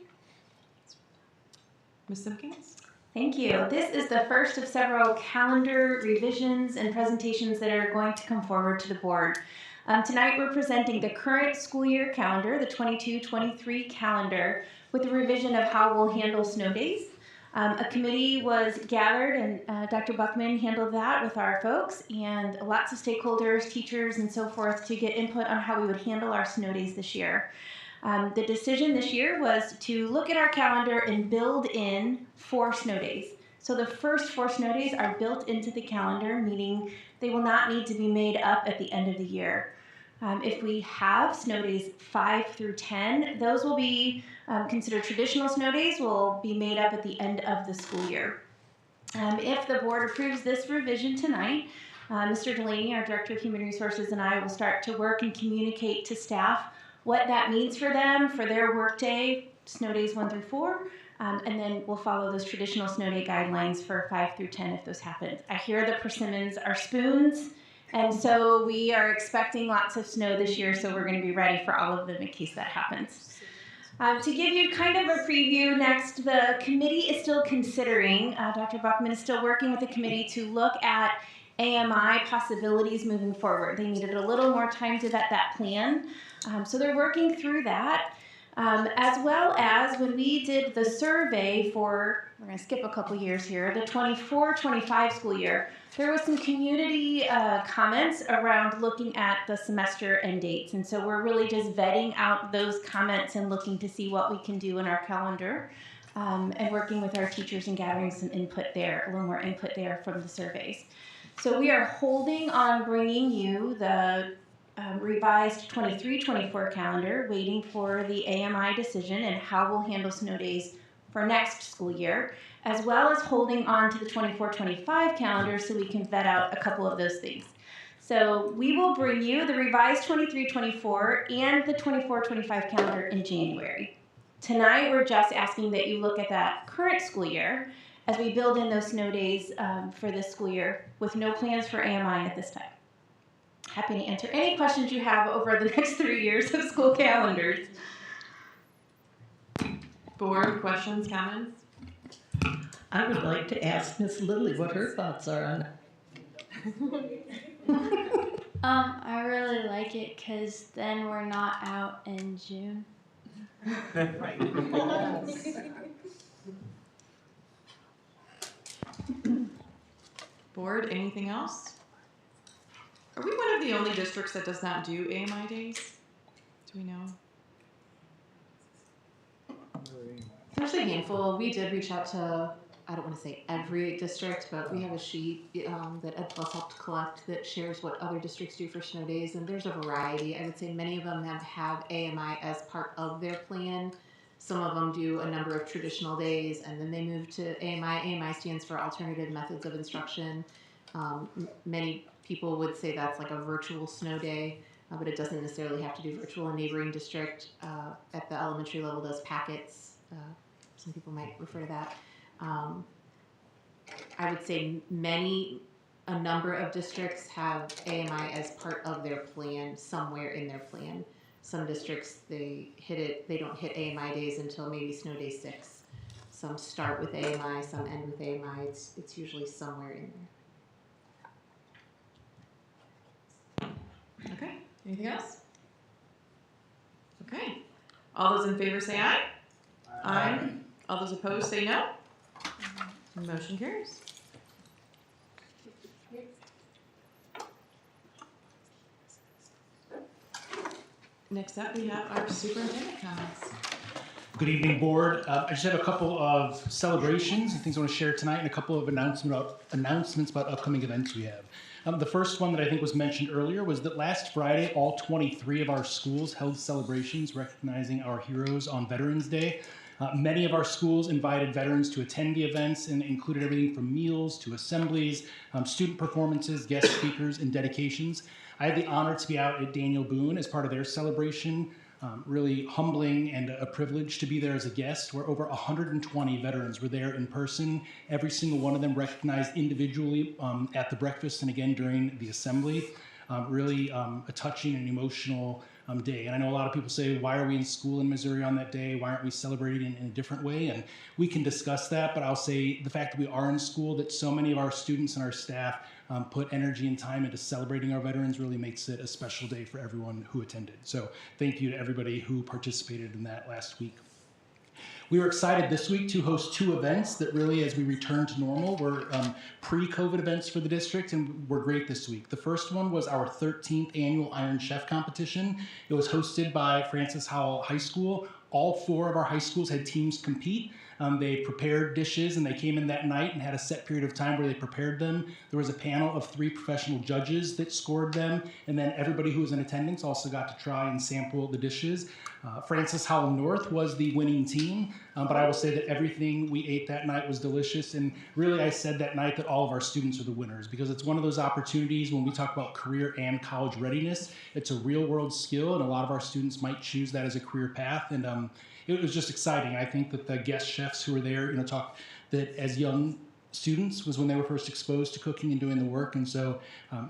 Ms. Simpkins. Thank you. This is the first of several calendar revisions and presentations that are going to come forward to the board. Tonight we're presenting the current school year calendar, the 22-23 calendar, with a revision of how we'll handle snow days. A committee was gathered, and Dr. Buckman handled that with our folks, and lots of stakeholders, teachers, and so forth to get input on how we would handle our snow days this year. The decision this year was to look at our calendar and build in 4 snow days. So the first 4 snow days are built into the calendar, meaning they will not need to be made up at the end of the year. If we have snow days 5 through 10, those will be considered traditional snow days, will be made up at the end of the school year. If the board approves this revision tonight, Mr. Delaney, our Director of Human Resources, and I will start to work and communicate to staff what that means for them, for their workday, snow days 1 through 4, and then we'll follow those traditional snow day guidelines for 5 through 10 if those happen. I hear the persimmons are spoons, and so we are expecting lots of snow this year, so we're going to be ready for all of them in case that happens. To give you kind of a preview next, the committee is still considering, Dr. Buckman is still working with the committee to look at AMI possibilities moving forward. They needed a little more time to vet that plan, so they're working through that. As well as when we did the survey for, we're going to skip a couple years here, the 24-25 school year, there was some community comments around looking at the semester end dates. And so we're really just vetting out those comments and looking to see what we can do in our calendar and working with our teachers and gathering some input there, a little more input there from the surveys. So we are holding on bringing you the revised 23-24 calendar, waiting for the AMI decision and how we'll handle snow days for next school year, as well as holding on to the 24-25 calendar so we can vet out a couple of those things. So we will bring you the revised 23-24 and the 24-25 calendar in January. Tonight we're just asking that you look at that current school year as we build in those snow days for this school year with no plans for AMI at this time. happy to answer any questions you have over the next 3 years of school calendars. Board, questions, comments? I would like to ask Miss Lily what her thoughts are on I really like it because then we're not out in June. Right. Board, anything else? Are we one of the only districts that does not do AMI days? Do we know? There's a handful. We did reach out to, I don't want to say every district, but we have a sheet that Ed Plus helped collect that shares what other districts do for snow days, and there's a variety. I would say many of them have AMI as part of their plan. Some of them do a number of traditional days, and then they move to AMI. AMI stands for Alternative Methods of Instruction. Many people would say that's like a virtual snow day, but it doesn't necessarily have to do virtual. A neighboring district at the elementary level does packets. Some people might refer to that. I would say a number of districts have AMI as part of their plan, somewhere in their plan. Some districts, they don't hit AMI days until maybe snow day 6. Some start with AMI, some end with AMI. It's usually somewhere in there. Okay, anything else? Okay. All those in favor say aye. Aye. All those opposed say no. Motion carries. Next up, we have our superintendent comments. Good evening, board. I just have a couple of celebrations and things I want to share tonight, and a couple of announcements about upcoming events we have. The first one that I think was mentioned earlier was that last Friday, all 23 of our schools held celebrations recognizing our heroes on Veterans Day. Many of our schools invited veterans to attend the events and included everything from meals to assemblies, student performances, guest speakers, and dedications. I had the honor to be out at Daniel Boone as part of their celebration. Really humbling and a privilege to be there as a guest, where over 120 veterans were there in person. Every single one of them recognized individually at the breakfast and again during the assembly. Really a touching and emotional day. And I know a lot of people say, why are we in school in Missouri on that day? Why aren't we celebrating in a different way? And we can discuss that, but I'll say the fact that we are in school, that so many of our students and our staff put energy and time into celebrating our veterans really makes it a special day for everyone who attended. So thank you to everybody who participated in that last week. We were excited this week to host 2 events that really, as we return to normal, were pre-COVID events for the district and were great this week. The first one was our 13th annual Iron Chef competition. It was hosted by Francis Howell High School. All 4 of our high schools had teams compete. They prepared dishes and they came in that night and had a set period of time where they prepared them. There was a panel of 3 professional judges that scored them, and then everybody who was in attendance also got to try and sample the dishes. Francis Howell North was the winning team, but I will say that everything we ate that night was delicious, and really I said that night that all of our students are the winners, because it's one of those opportunities when we talk about career and college readiness. It's a real world skill, and a lot of our students might choose that as a career path, and it was just exciting. I think that the guest chefs who were there, talked that as young students was when they were first exposed to cooking and doing the work, and so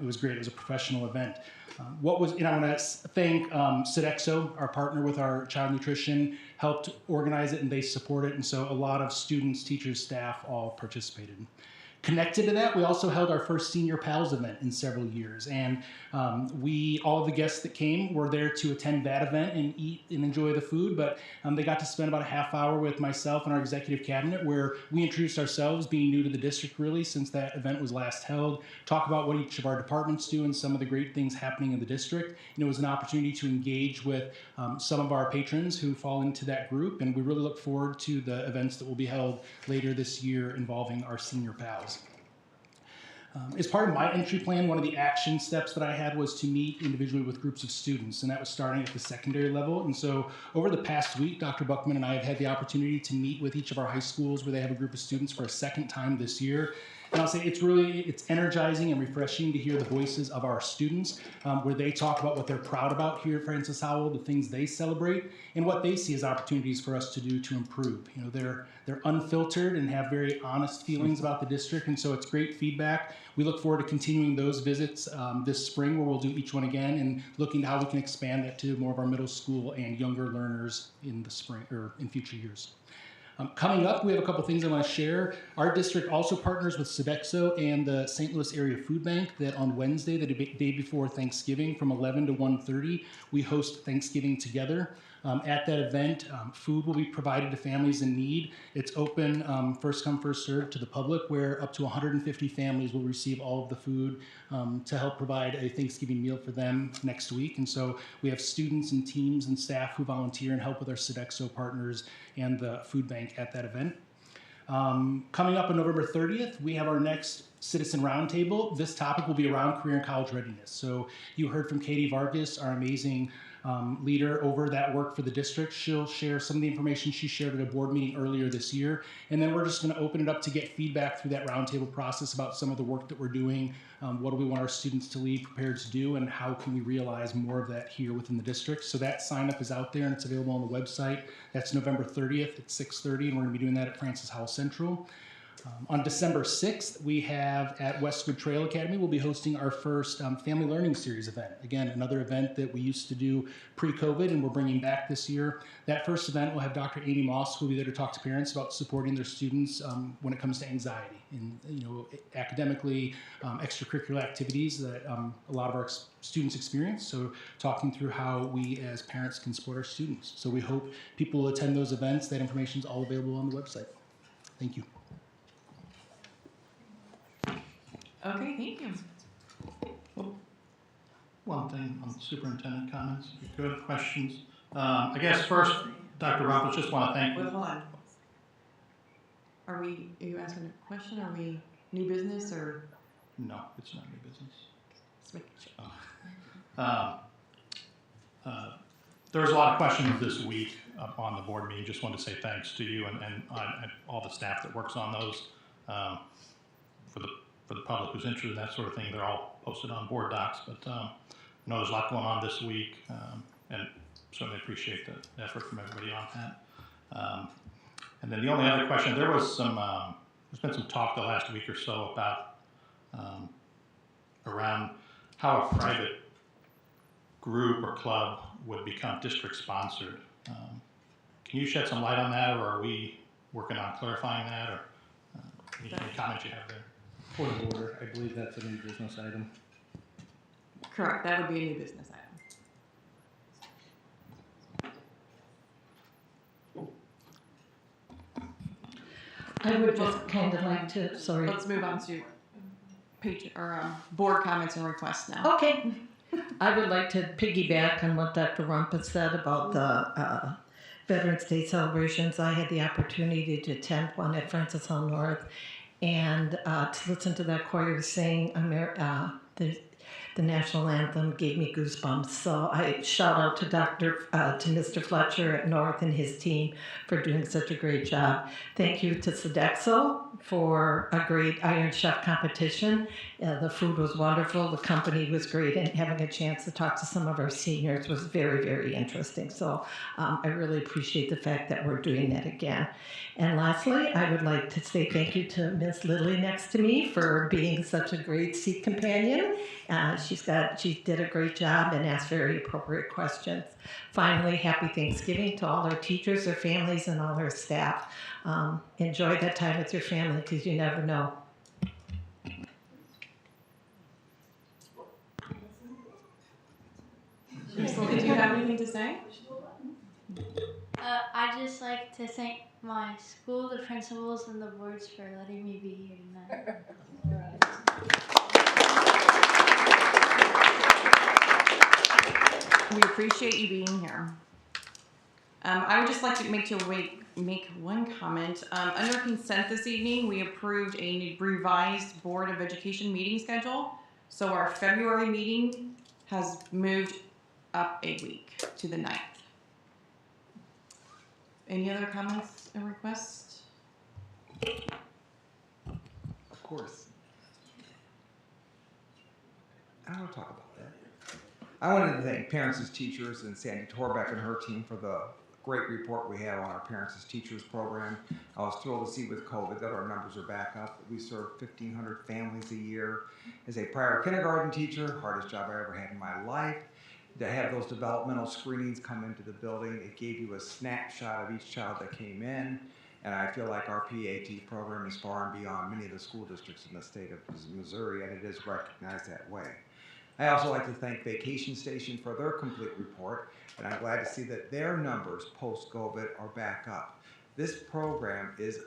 it was great. It was a professional event. I want to thank Sodexo, our partner with our child nutrition, helped organize it and they support it, and so a lot of students, teachers, staff all participated. Connected to that, we also held our first Senior Pals event in several years, and all of the guests that came were there to attend that event and eat and enjoy the food, but they got to spend about a half hour with myself and our executive cabinet, where we introduced ourselves, being new to the district really since that event was last held, talk about what each of our departments do and some of the great things happening in the district. And it was an opportunity to engage with some of our patrons who fall into that group, and we really look forward to the events that will be held later this year involving our Senior Pals. As part of my entry plan, one of the action steps that I had was to meet individually with groups of students, and that was starting at the secondary level. And so over the past week, Dr. Buckman and I have had the opportunity to meet with each of our high schools where they have a group of students for a second time this year. And I'll say it's energizing and refreshing to hear the voices of our students, where they talk about what they're proud about here at Francis Howell, the things they celebrate, and what they see as opportunities for us to do to improve. You know, they're unfiltered and have very honest feelings about the district, and so it's great feedback. We look forward to continuing those visits this spring, where we'll do each one again and looking at how we can expand that to more of our middle school and younger learners in the spring or in future years. Coming up, we have a couple things I want to share. Our district also partners with Sodexo and the St. Louis Area Food Bank that on Wednesday, the day before Thanksgiving, from 11 to 1:30, we host Thanksgiving together. At that event, food will be provided to families in need. It's open, first come, first served to the public, where up to 150 families will receive all of the food to help provide a Thanksgiving meal for them next week. And so we have students and teams and staff who volunteer and help with our Sodexo partners and the food bank at that event. Coming up on November 30th, we have our next Citizen Roundtable. This topic will be around career and college readiness. So you heard from Katie Vargas, our amazing leader over that work for the district. She'll share some of the information she shared at a board meeting earlier this year. And then we're just going to open it up to get feedback through that roundtable process about some of the work that we're doing. What do we want our students to leave prepared to do, and how can we realize more of that here within the district? So that sign up is out there and it's available on the website. That's November 30th at 6:30, and we're going to be doing that at Francis Howell Central. On December 6th, we have at Westwood Trail Academy, we'll be hosting our first Family Learning Series event. Again, another event that we used to do pre-COVID and we're bringing back this year. That first event will have Dr. Amy Moss, who will be there to talk to parents about supporting their students when it comes to anxiety and, you know, academically, extracurricular activities that a lot of our students experience. So talking through how we as parents can support our students. So we hope people will attend those events. That information is all available on the website. Thank you. Okay, thank you. One thing on superintendent comments, if you have questions. I guess first, Dr. Rumpus, just want to thank you. Wait, hold on. Are you asking a question? Are we new business or? No, it's not new business. Just making sure. There was a lot of questions this week on the board meeting. Just wanted to say thanks to you and all the staff that works on those. For the public who's interested in that sort of thing, they're all posted on board docs. But I know there's a lot going on this week, and certainly appreciate the effort from everybody on that. And then the only other question, there's been some talk the last week or so about around how a private group or club would become district sponsored. Can you shed some light on that, or are we working on clarifying that, or any comments you have there? For the board, I believe that's a new business item. Correct, that would be a new business item. I would just kind of like to, sorry. Let's move on to board comments and requests now. Okay. I would like to piggyback on what Dr. Rumpus said about the Veterans Day celebrations. I had the opportunity to attend one at Francis Howell North and to listen to that choir sing the national anthem gave me goosebumps. So I shout out to Mr. Fletcher at North and his team for doing such a great job. Thank you to Sodexo for a great Iron Chef competition. The food was wonderful. The company was great, and having a chance to talk to some of our seniors was very, very interesting. So I really appreciate the fact that we're doing that again. And lastly, I would like to say thank you to Miss Lily next to me for being such a great seat companion. She did a great job and asked very appropriate questions. Finally, happy Thanksgiving to all our teachers, their families, and all our staff. Enjoy that time with your family because you never know. Crystal, did you have anything to say? I'd just like to thank my school, the principals, and the boards for letting me be here tonight. We appreciate you being here. I would just like to make one comment. Under consent this evening, we approved a revised Board of Education meeting schedule. So our February meeting has moved up a week to the 9th. Any other comments or requests? course. I want to talk about that. I wanted to thank Parents as Teachers and Sandy Torbeck and her team for the great report we have on our Parents as Teachers program. I was thrilled to see with COVID that our numbers are back up. We serve 1,500 families a year. As a prior kindergarten teacher, hardest job I ever had in my life, to have those developmental screenings come into the building, it gave you a snapshot of each child that came in. And I feel like our PAT program is far and beyond many of the school districts in the state of Missouri, and it is recognized that way. I also like to thank Vacation Station for their complete report, and I'm glad to see that their numbers post-COVID are back up. This program is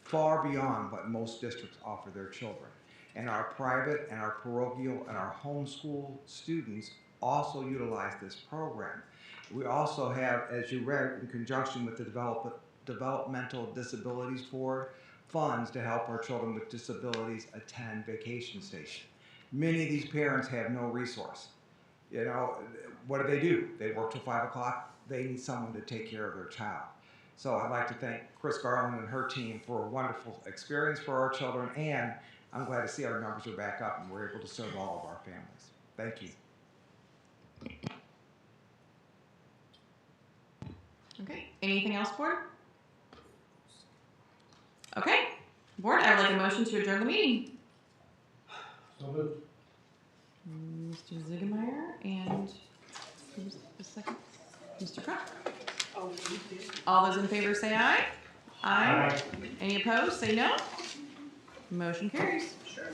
far beyond what most districts offer their children. And our private and our parochial and our homeschool students also utilize this program. We also have, as you read, in conjunction with the Developmental Disabilities Board, funds to help our children with disabilities attend Vacation Station. Many of these parents have no resource. You know, what do? They work till 5 o'clock. They need someone to take care of their child. So I'd like to thank Chris Garland and her team for a wonderful experience for our children, and I'm glad to see our numbers are back up and we're able to serve all of our families. Thank you. Okay, anything else, Board? Okay, Board, I would like a motion to adjourn the meeting. So moved. Mr. Ziegemeyer and who's the second? Mr. Cook. All those in favor say aye. Aye. Any opposed, say no. Motion carries. Sure.